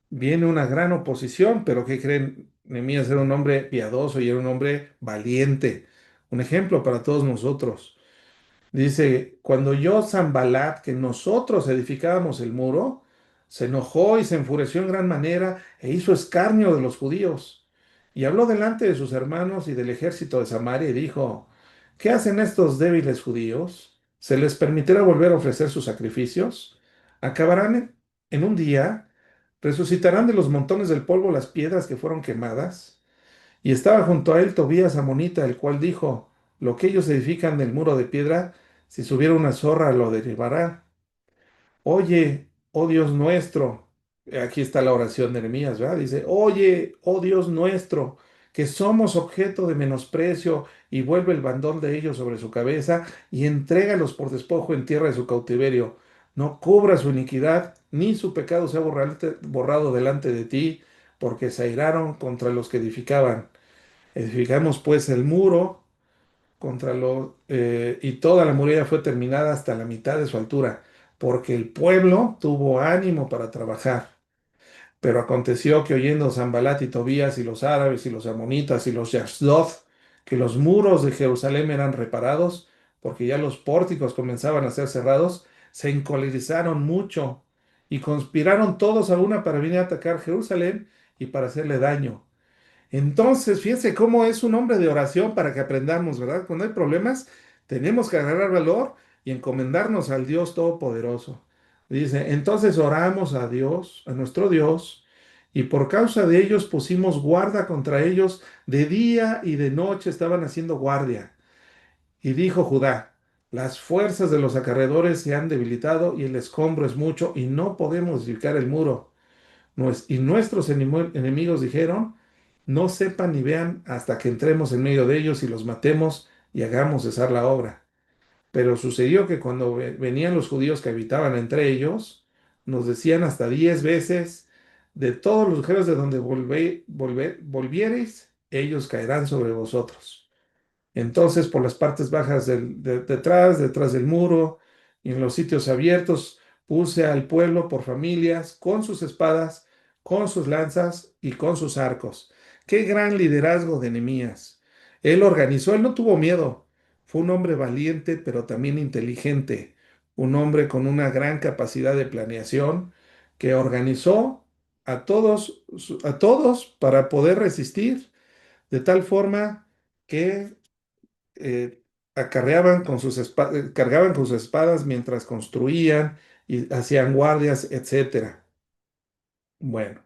Speaker 1: viene una gran oposición, pero ¿qué creen? Nehemías era un hombre piadoso y era un hombre valiente, un ejemplo para todos nosotros. Dice, cuando yo, Sanballat, que nosotros edificábamos el muro, se enojó y se enfureció en gran manera e hizo escarnio de los judíos. Y habló delante de sus hermanos y del ejército de Samaria y dijo, ¿qué hacen estos débiles judíos? ¿Se les permitirá volver a ofrecer sus sacrificios? ¿Acabarán en un día? ¿Resucitarán de los montones del polvo las piedras que fueron quemadas? Y estaba junto a él Tobías Amonita, el cual dijo, lo que ellos edifican del muro de piedra, si subiera una zorra lo derribará. Oye, oh Dios nuestro, aquí está la oración de Nehemías, ¿verdad? Dice, oye, oh Dios nuestro, que somos objeto de menosprecio, y vuelve el bandón de ellos sobre su cabeza, y entrégalos por despojo en tierra de su cautiverio. No cubra su iniquidad, ni su pecado sea borrado delante de ti, porque se airaron contra los que edificaban. Edificamos pues el muro y toda la muralla fue terminada hasta la mitad de su altura, porque el pueblo tuvo ánimo para trabajar. Pero aconteció que oyendo Sanballat y Tobías y los árabes y los amonitas y los Ashdod que los muros de Jerusalén eran reparados, porque ya los pórticos comenzaban a ser cerrados, se encolerizaron mucho y conspiraron todos a una para venir a atacar Jerusalén y para hacerle daño. Entonces, fíjense cómo es un hombre de oración para que aprendamos, ¿verdad? Cuando hay problemas, tenemos que agarrar valor y encomendarnos al Dios Todopoderoso. Dice, entonces oramos a Dios, a nuestro Dios, y por causa de ellos pusimos guarda contra ellos, de día y de noche estaban haciendo guardia. Y dijo Judá, las fuerzas de los acarreadores se han debilitado y el escombro es mucho y no podemos edificar el muro. Y nuestros enemigos dijeron, no sepan ni vean hasta que entremos en medio de ellos y los matemos y hagamos cesar la obra. Pero sucedió que cuando venían los judíos que habitaban entre ellos, nos decían hasta 10 veces, de todos los lugares de donde volviereis, ellos caerán sobre vosotros. Entonces, por las partes bajas detrás del muro y en los sitios abiertos, puse al pueblo por familias, con sus espadas, con sus lanzas y con sus arcos. Qué gran liderazgo de Nehemías. Él organizó, él no tuvo miedo. Fue un hombre valiente, pero también inteligente. Un hombre con una gran capacidad de planeación que organizó a todos para poder resistir de tal forma que cargaban con sus espadas mientras construían y hacían guardias, etcétera. Bueno,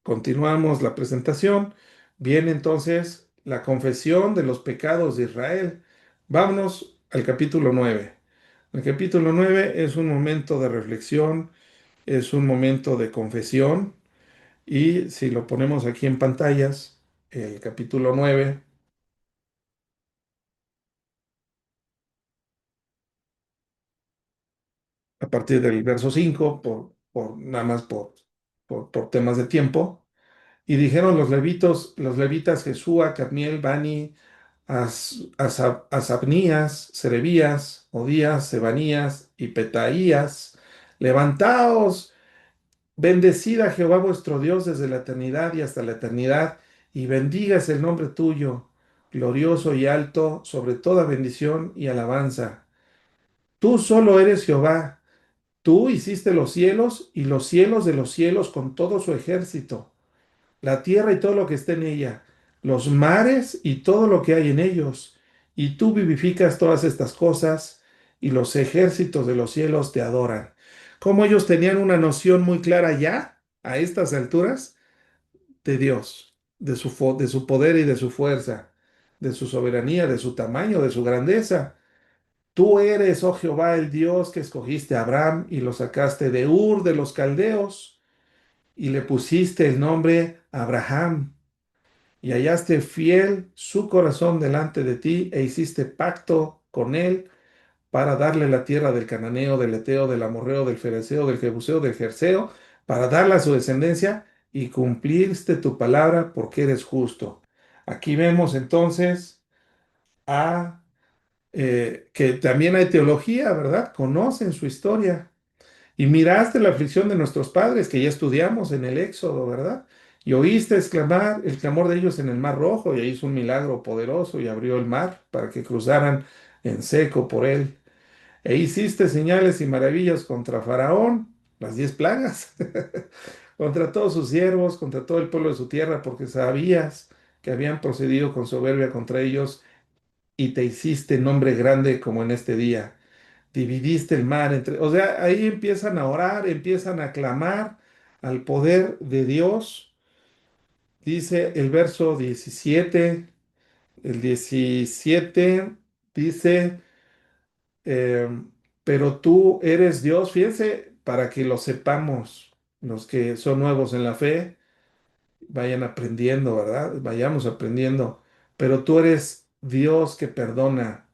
Speaker 1: continuamos la presentación. Viene entonces la confesión de los pecados de Israel. Vámonos al capítulo 9. El capítulo 9 es un momento de reflexión, es un momento de confesión y si lo ponemos aquí en pantallas, el capítulo 9 a partir del verso 5 nada más por temas de tiempo. Y dijeron los levitas Jesúa, Cadmiel, Bani, Asabnías, Serebías, Odías, Sebanías y Petaías, levantaos, bendecid a Jehová vuestro Dios desde la eternidad y hasta la eternidad, y bendigas el nombre tuyo, glorioso y alto, sobre toda bendición y alabanza. Tú solo eres Jehová. Tú hiciste los cielos y los cielos de los cielos con todo su ejército, la tierra y todo lo que está en ella, los mares y todo lo que hay en ellos, y tú vivificas todas estas cosas y los ejércitos de los cielos te adoran. Como ellos tenían una noción muy clara ya, a estas alturas, de Dios, de su poder y de su fuerza, de su soberanía, de su tamaño, de su grandeza. Tú eres, oh Jehová, el Dios que escogiste a Abraham y lo sacaste de Ur de los Caldeos y le pusiste el nombre Abraham y hallaste fiel su corazón delante de ti e hiciste pacto con él para darle la tierra del cananeo, del eteo, del amorreo, del fereceo, del jebuseo, del jerseo, para darla a su descendencia y cumpliste tu palabra porque eres justo. Aquí vemos entonces a que también hay teología, ¿verdad? Conocen su historia. Y miraste la aflicción de nuestros padres, que ya estudiamos en el Éxodo, ¿verdad? Y oíste exclamar el clamor de ellos en el Mar Rojo, y ahí hizo un milagro poderoso y abrió el mar para que cruzaran en seco por él. E hiciste señales y maravillas contra Faraón, las 10 plagas, contra todos sus siervos, contra todo el pueblo de su tierra, porque sabías que habían procedido con soberbia contra ellos, y te hiciste nombre grande como en este día. Dividiste el mar entre... O sea, ahí empiezan a orar, empiezan a clamar al poder de Dios. Dice el verso 17, el 17 dice, eh, pero tú eres Dios. Fíjense, para que lo sepamos, los que son nuevos en la fe, vayan aprendiendo, ¿verdad? Vayamos aprendiendo. Pero tú eres Dios que perdona,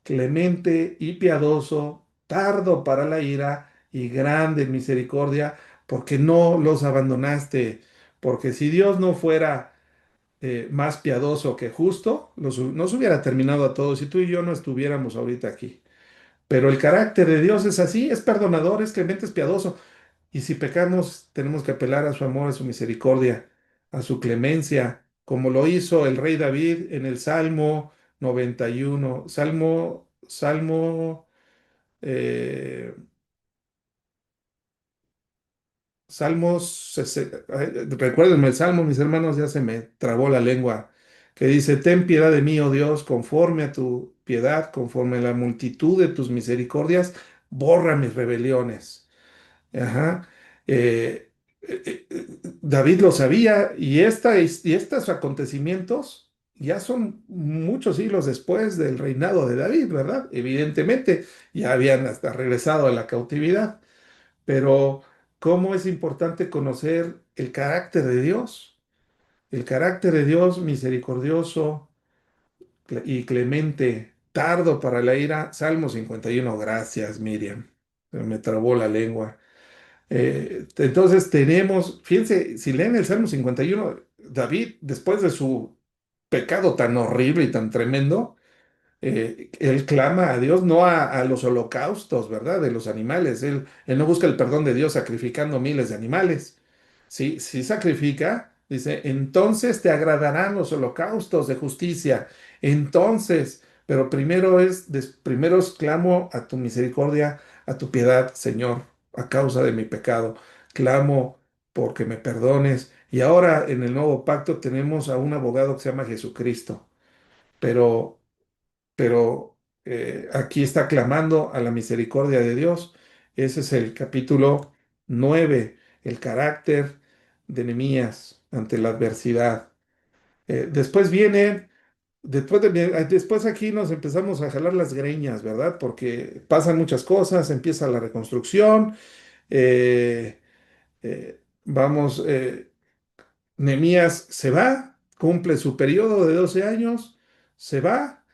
Speaker 1: clemente y piadoso, tardo para la ira y grande en misericordia, porque no los abandonaste. Porque si Dios no fuera más piadoso que justo, nos hubiera terminado a todos y tú y yo no estuviéramos ahorita aquí. Pero el carácter de Dios es así, es perdonador, es clemente, es piadoso. Y si pecamos, tenemos que apelar a su amor, a su misericordia, a su clemencia, como lo hizo el rey David en el Salmo 91. Eh, Recuérdenme el Salmo, mis hermanos, ya se me trabó la lengua, que dice, ten piedad de mí, oh Dios, conforme a tu piedad, conforme a la multitud de tus misericordias, borra mis rebeliones. Ajá. Eh, David lo sabía y estos acontecimientos ya son muchos siglos después del reinado de David, ¿verdad? Evidentemente, ya habían hasta regresado a la cautividad, pero ¿cómo es importante conocer el carácter de Dios? El carácter de Dios misericordioso y clemente, tardo para la ira. Salmo 51. Gracias, Miriam. Se me trabó la lengua. Entonces tenemos, fíjense, si leen el Salmo 51, David, después de su pecado tan horrible y tan tremendo, él clama a Dios, no a los holocaustos, ¿verdad? De los animales. Él no busca el perdón de Dios sacrificando miles de animales. Sí, sí sacrifica, dice, entonces te agradarán los holocaustos de justicia. Entonces, pero primero clamo a tu misericordia, a tu piedad, Señor, a causa de mi pecado. Clamo porque me perdones. Y ahora en el nuevo pacto tenemos a un abogado que se llama Jesucristo. Pero aquí está clamando a la misericordia de Dios. Ese es el capítulo 9, el carácter de Nehemías ante la adversidad. Después viene, después aquí nos empezamos a jalar las greñas, ¿verdad? Porque pasan muchas cosas, empieza la reconstrucción, eh, vamos, Nehemías se va, cumple su periodo de 12 años, se va.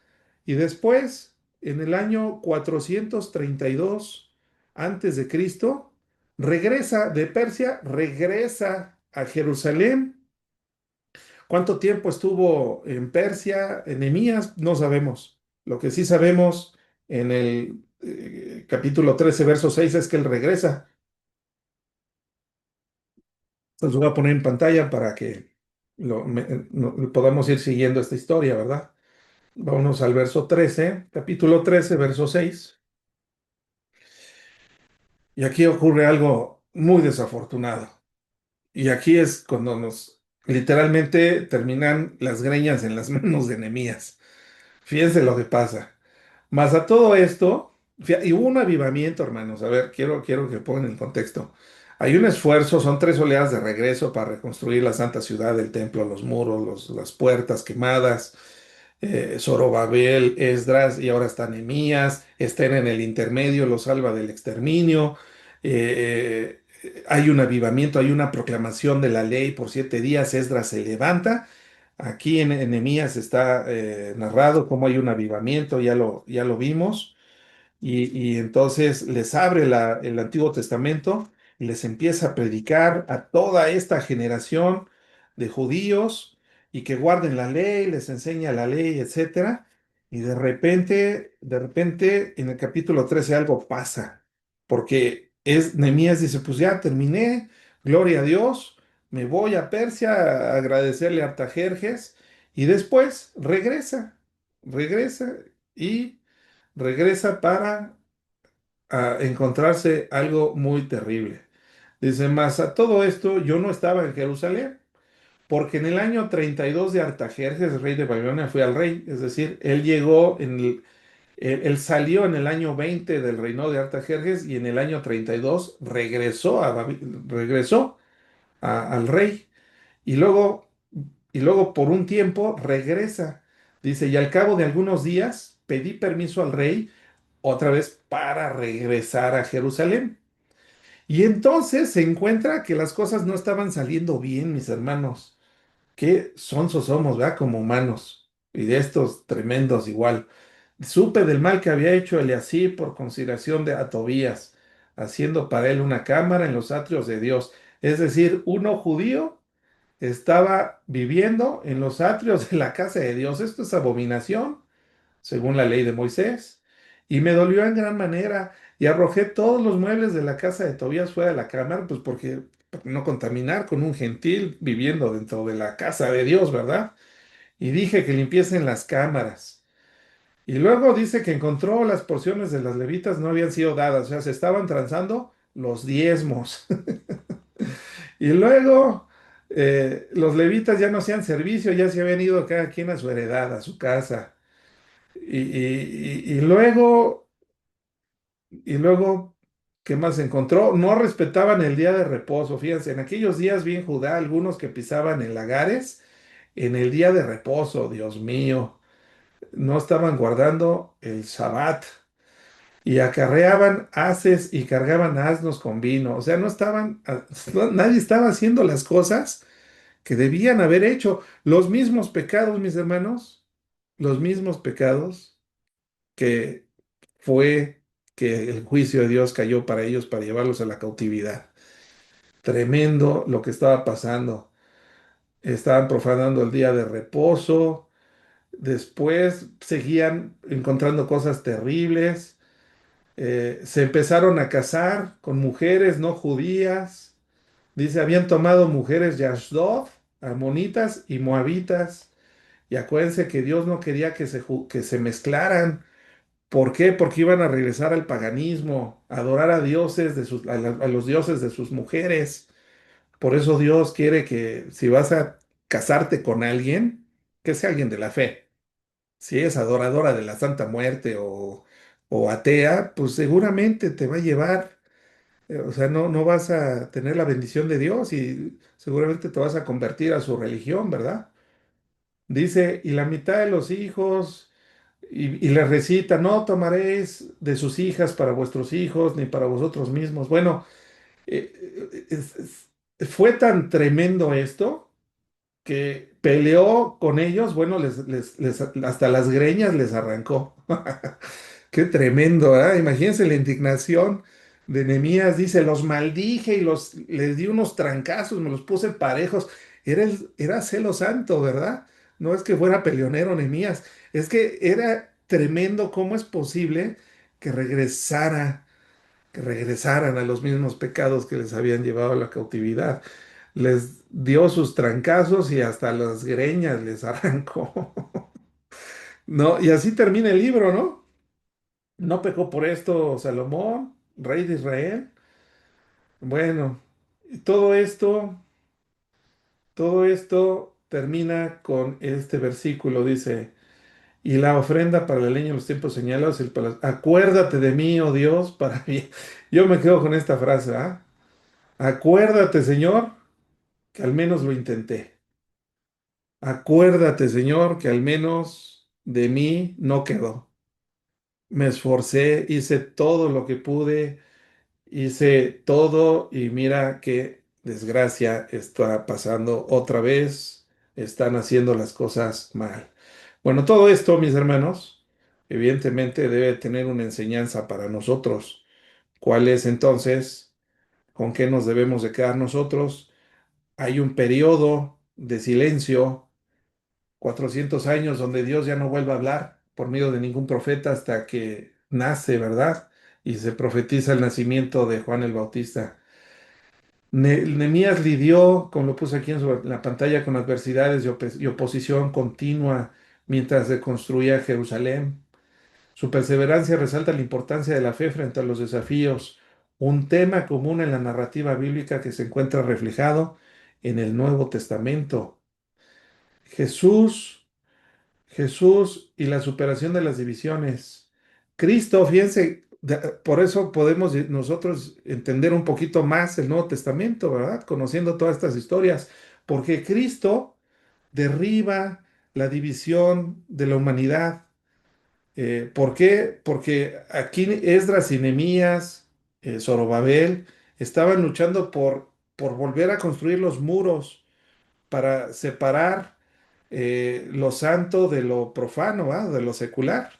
Speaker 1: Y después, en el año 432 antes de Cristo, regresa de Persia, regresa a Jerusalén. ¿Cuánto tiempo estuvo en Persia, en Nehemías? No sabemos. Lo que sí sabemos en el capítulo 13 verso 6 es que él regresa. Los voy a poner en pantalla para que podamos ir siguiendo esta historia, ¿verdad? Vámonos al verso 13, capítulo 13 verso 6. Y aquí ocurre algo muy desafortunado. Y aquí es cuando nos literalmente terminan las greñas en las manos de Nehemías. Fíjense lo que pasa. Más a todo esto, y hubo un avivamiento, hermanos. A ver, quiero que pongan en contexto. Hay un esfuerzo, son 3 oleadas de regreso para reconstruir la santa ciudad, el templo, los muros, las puertas quemadas. Zorobabel, Esdras y ahora está Nehemías. Estén en el intermedio, lo salva del exterminio. Hay un avivamiento, hay una proclamación de la ley por 7 días. Esdras se levanta. Aquí en Nehemías está narrado cómo hay un avivamiento, ya lo vimos, y entonces les abre el Antiguo Testamento y les empieza a predicar a toda esta generación de judíos y que guarden la ley, les enseña la ley, etcétera. Y de repente, en el capítulo 13 algo pasa, porque Nehemías dice, pues ya terminé, gloria a Dios, me voy a Persia a agradecerle a Artajerjes, y después regresa y regresa para encontrarse algo muy terrible. Dice, más a todo esto yo no estaba en Jerusalén, porque en el año 32 de Artajerjes, rey de Babilonia, fui al rey. Es decir, él llegó él salió en el año 20 del reinado de Artajerjes, y en el año 32 regresó al rey. Y luego, y luego por un tiempo regresa. Dice, y al cabo de algunos días pedí permiso al rey otra vez para regresar a Jerusalén. Y entonces se encuentra que las cosas no estaban saliendo bien, mis hermanos. Qué sonsos somos, ¿verdad? Como humanos. Y de estos tremendos igual. Supe del mal que había hecho Eliasib por consideración de Tobías, haciendo para él una cámara en los atrios de Dios. Es decir, uno judío estaba viviendo en los atrios de la casa de Dios. Esto es abominación según la ley de Moisés. Y me dolió en gran manera, y arrojé todos los muebles de la casa de Tobías fuera de la cámara, pues porque para no contaminar con un gentil viviendo dentro de la casa de Dios, ¿verdad? Y dije que limpiesen las cámaras. Y luego dice que encontró las porciones de las levitas no habían sido dadas, o sea, se estaban transando los diezmos. Y luego los levitas ya no hacían servicio, ya se habían ido cada quien a su heredad, a su casa. Y luego, ¿qué más encontró? No respetaban el día de reposo. Fíjense, en aquellos días vi en Judá algunos que pisaban en lagares en el día de reposo, Dios mío. No estaban guardando el Sabbat y acarreaban haces y cargaban asnos con vino. O sea, nadie estaba haciendo las cosas que debían haber hecho. Los mismos pecados, mis hermanos, los mismos pecados que fue que el juicio de Dios cayó para ellos para llevarlos a la cautividad. Tremendo lo que estaba pasando. Estaban profanando el día de reposo. Después seguían encontrando cosas terribles. Se empezaron a casar con mujeres no judías. Dice, habían tomado mujeres de Ashdod, amonitas y moabitas. Y acuérdense que Dios no quería que se mezclaran. ¿Por qué? Porque iban a regresar al paganismo, a adorar a dioses a los dioses de sus mujeres. Por eso Dios quiere que si vas a casarte con alguien, que sea alguien de la fe. Si es adoradora de la Santa Muerte o atea, pues seguramente te va a llevar, o sea, no vas a tener la bendición de Dios y seguramente te vas a convertir a su religión, ¿verdad? Dice, y la mitad de los hijos. Y le recita, no tomaréis de sus hijas para vuestros hijos, ni para vosotros mismos. Bueno, fue tan tremendo esto que peleó con ellos, bueno, hasta las greñas les arrancó. Qué tremendo, ¿eh? Imagínense la indignación de Nehemías. Dice, los maldije y les di unos trancazos, me los puse parejos. Era celo santo, ¿verdad? No es que fuera peleonero Nehemías, es que era tremendo cómo es posible que regresaran a los mismos pecados que les habían llevado a la cautividad. Les dio sus trancazos y hasta las greñas les arrancó. No, y así termina el libro, ¿no? ¿No pecó por esto Salomón, rey de Israel? Bueno, y todo esto termina con este versículo, dice. y la ofrenda para la leña en los tiempos señalados. Acuérdate de mí, oh Dios, para mí. Yo me quedo con esta frase, ¿ah? Acuérdate, Señor, que al menos lo intenté. Acuérdate, Señor, que al menos de mí no quedó. Me esforcé, hice todo lo que pude, hice todo y mira qué desgracia está pasando otra vez. Están haciendo las cosas mal. Bueno, todo esto, mis hermanos, evidentemente debe tener una enseñanza para nosotros. ¿Cuál es entonces? ¿Con qué nos debemos de quedar nosotros? Hay un periodo de silencio, 400 años, donde Dios ya no vuelve a hablar por medio de ningún profeta hasta que nace, ¿verdad? Y se profetiza el nacimiento de Juan el Bautista. Nehemías lidió, como lo puse aquí la pantalla, con adversidades y oposición continua mientras se construía Jerusalén. Su perseverancia resalta la importancia de la fe frente a los desafíos, un tema común en la narrativa bíblica que se encuentra reflejado en el Nuevo Testamento. Jesús, Jesús y la superación de las divisiones. Cristo, fíjense, por eso podemos nosotros entender un poquito más el Nuevo Testamento, ¿verdad? Conociendo todas estas historias, porque Cristo derriba la división de la humanidad. ¿Por qué? Porque aquí Esdras y Nehemías, Zorobabel, estaban luchando por volver a construir los muros para separar lo santo de lo profano, ¿va? De lo secular.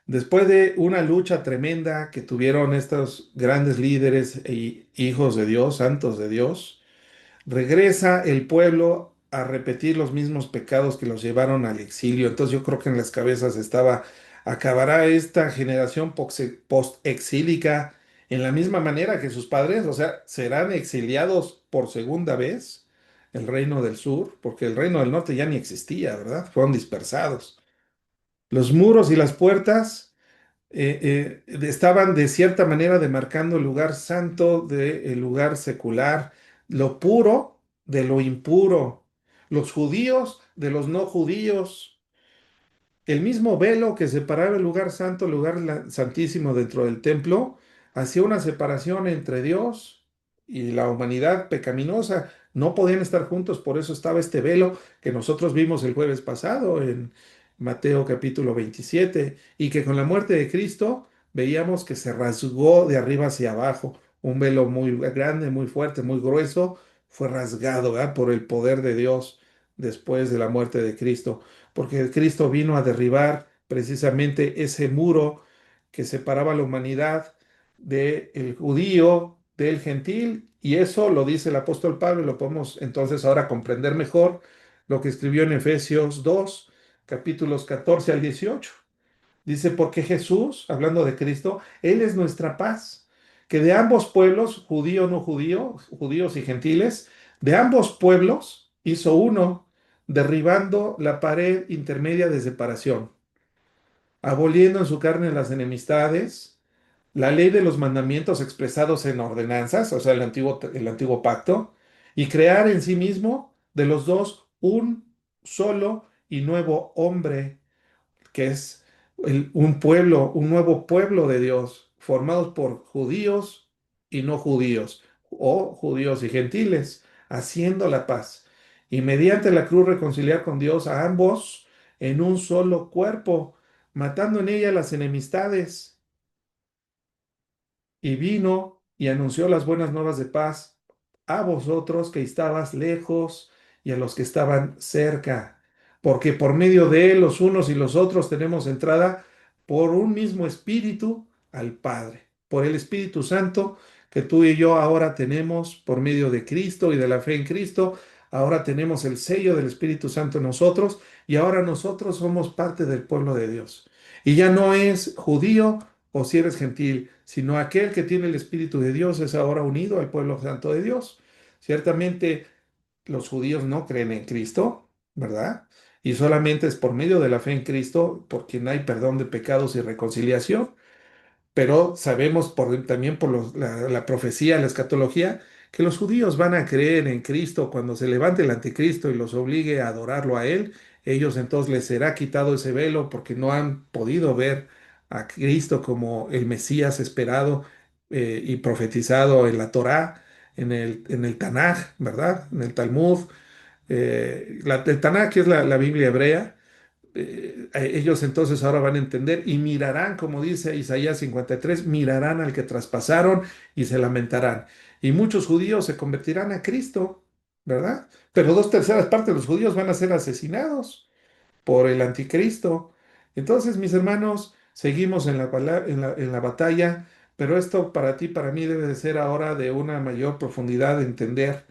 Speaker 1: Después de una lucha tremenda que tuvieron estos grandes líderes e hijos de Dios, santos de Dios, regresa el pueblo a repetir los mismos pecados que los llevaron al exilio. Entonces yo creo que en las cabezas estaba, acabará esta generación post-exílica en la misma manera que sus padres, o sea, serán exiliados por segunda vez el reino del sur, porque el reino del norte ya ni existía, ¿verdad? Fueron dispersados. Los muros y las puertas estaban de cierta manera demarcando el lugar santo del lugar secular, lo puro de lo impuro, los judíos de los no judíos. El mismo velo que separaba el lugar santo, el lugar santísimo dentro del templo, hacía una separación entre Dios y la humanidad pecaminosa. No podían estar juntos, por eso estaba este velo que nosotros vimos el jueves pasado en Mateo capítulo 27, y que con la muerte de Cristo veíamos que se rasgó de arriba hacia abajo. Un velo muy grande, muy fuerte, muy grueso, fue rasgado, ¿verdad? Por el poder de Dios después de la muerte de Cristo, porque Cristo vino a derribar precisamente ese muro que separaba a la humanidad del judío, del gentil, y eso lo dice el apóstol Pablo, y lo podemos entonces ahora comprender mejor, lo que escribió en Efesios 2, capítulos 14 al 18. Dice, porque Jesús, hablando de Cristo, Él es nuestra paz, que de ambos pueblos, judío, no judío, judíos y gentiles, de ambos pueblos hizo uno, derribando la pared intermedia de separación, aboliendo en su carne las enemistades, la ley de los mandamientos expresados en ordenanzas, o sea, el antiguo pacto, y crear en sí mismo de los dos un solo y nuevo hombre que es un pueblo, un nuevo pueblo de Dios, formados por judíos y no judíos, o judíos y gentiles, haciendo la paz. Y mediante la cruz reconciliar con Dios a ambos en un solo cuerpo, matando en ella las enemistades, y vino y anunció las buenas nuevas de paz a vosotros que estabas lejos y a los que estaban cerca, porque por medio de él los unos y los otros tenemos entrada por un mismo espíritu al Padre, por el Espíritu Santo que tú y yo ahora tenemos por medio de Cristo y de la fe en Cristo. Ahora tenemos el sello del Espíritu Santo en nosotros, y ahora nosotros somos parte del pueblo de Dios. Y ya no es judío o si eres gentil, sino aquel que tiene el Espíritu de Dios es ahora unido al pueblo santo de Dios. Ciertamente los judíos no creen en Cristo, ¿verdad? Y solamente es por medio de la fe en Cristo por quien hay perdón de pecados y reconciliación. Pero sabemos también por la profecía, la escatología, que los judíos van a creer en Cristo cuando se levante el anticristo y los obligue a adorarlo a Él. Ellos entonces les será quitado ese velo porque no han podido ver a Cristo como el Mesías esperado y profetizado en la Torá, en el Tanaj, ¿verdad? En el Talmud. El Tanaj, que es la Biblia hebrea, ellos entonces ahora van a entender y mirarán, como dice Isaías 53, mirarán al que traspasaron y se lamentarán. Y muchos judíos se convertirán a Cristo, ¿verdad? Pero 2/3 de los judíos van a ser asesinados por el anticristo. Entonces, mis hermanos, seguimos en la batalla, pero esto para ti, para mí, debe de ser ahora de una mayor profundidad de entender,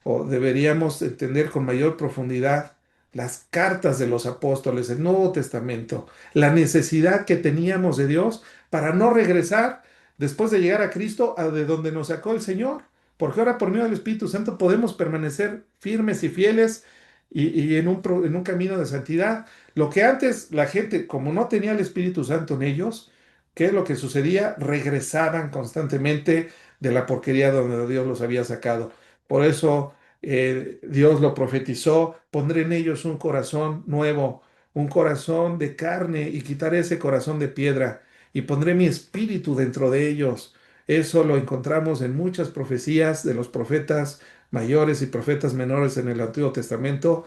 Speaker 1: o deberíamos entender con mayor profundidad las cartas de los apóstoles, el Nuevo Testamento, la necesidad que teníamos de Dios para no regresar después de llegar a Cristo a de donde nos sacó el Señor. Porque ahora por medio del Espíritu Santo podemos permanecer firmes y fieles y en un camino de santidad. Lo que antes la gente, como no tenía el Espíritu Santo en ellos, ¿qué es lo que sucedía? Regresaban constantemente de la porquería donde Dios los había sacado. Por eso Dios lo profetizó: pondré en ellos un corazón nuevo, un corazón de carne, y quitaré ese corazón de piedra, y pondré mi espíritu dentro de ellos. Eso lo encontramos en muchas profecías de los profetas mayores y profetas menores en el Antiguo Testamento,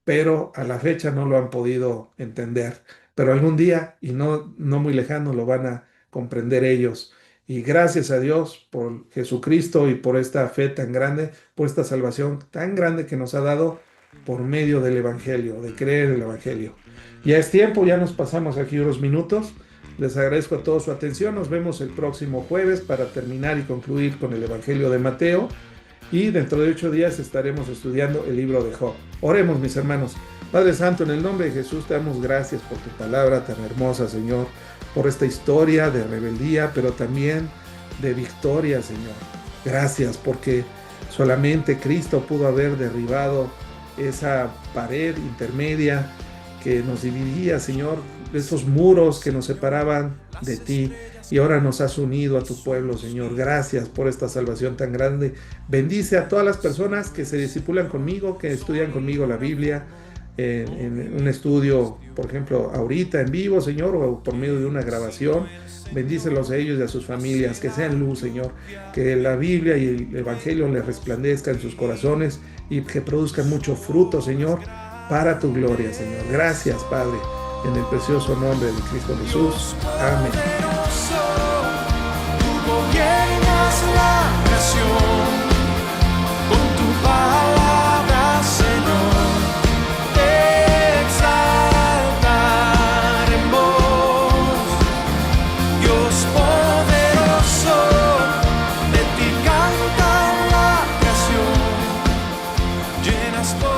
Speaker 1: pero a la fecha no lo han podido entender. Pero algún día, y no muy lejano, lo van a comprender ellos. Y gracias a Dios por Jesucristo y por esta fe tan grande, por esta salvación tan grande que nos ha dado por medio del Evangelio, de creer en el Evangelio. Ya es tiempo, ya nos pasamos aquí unos minutos. Les agradezco a todos su atención. Nos vemos el próximo jueves para terminar y concluir con el Evangelio de Mateo. Y dentro de 8 días estaremos estudiando el libro de Job. Oremos, mis hermanos. Padre Santo, en el nombre de Jesús te damos gracias por tu palabra tan hermosa, Señor, por esta historia de rebeldía, pero también de victoria, Señor. Gracias porque solamente Cristo pudo haber derribado esa pared intermedia que nos dividía, Señor, esos muros que nos separaban de ti. Y ahora nos has unido a tu pueblo, Señor. Gracias por esta salvación tan grande. Bendice a todas las personas que se discipulan conmigo, que estudian conmigo la Biblia en un estudio, por ejemplo, ahorita en vivo, Señor, o por medio de una grabación. Bendícelos a ellos y a sus familias, que sean luz, Señor. Que la Biblia y el Evangelio les resplandezca en sus corazones y que produzcan mucho fruto, Señor, para tu gloria, Señor. Gracias, Padre, en el precioso nombre de Cristo Jesús. Amén.
Speaker 2: Gobiernas la nación con tu palabra, Señor. Te exaltaremos, Dios poderoso. De ti canta la creación, llenas todo.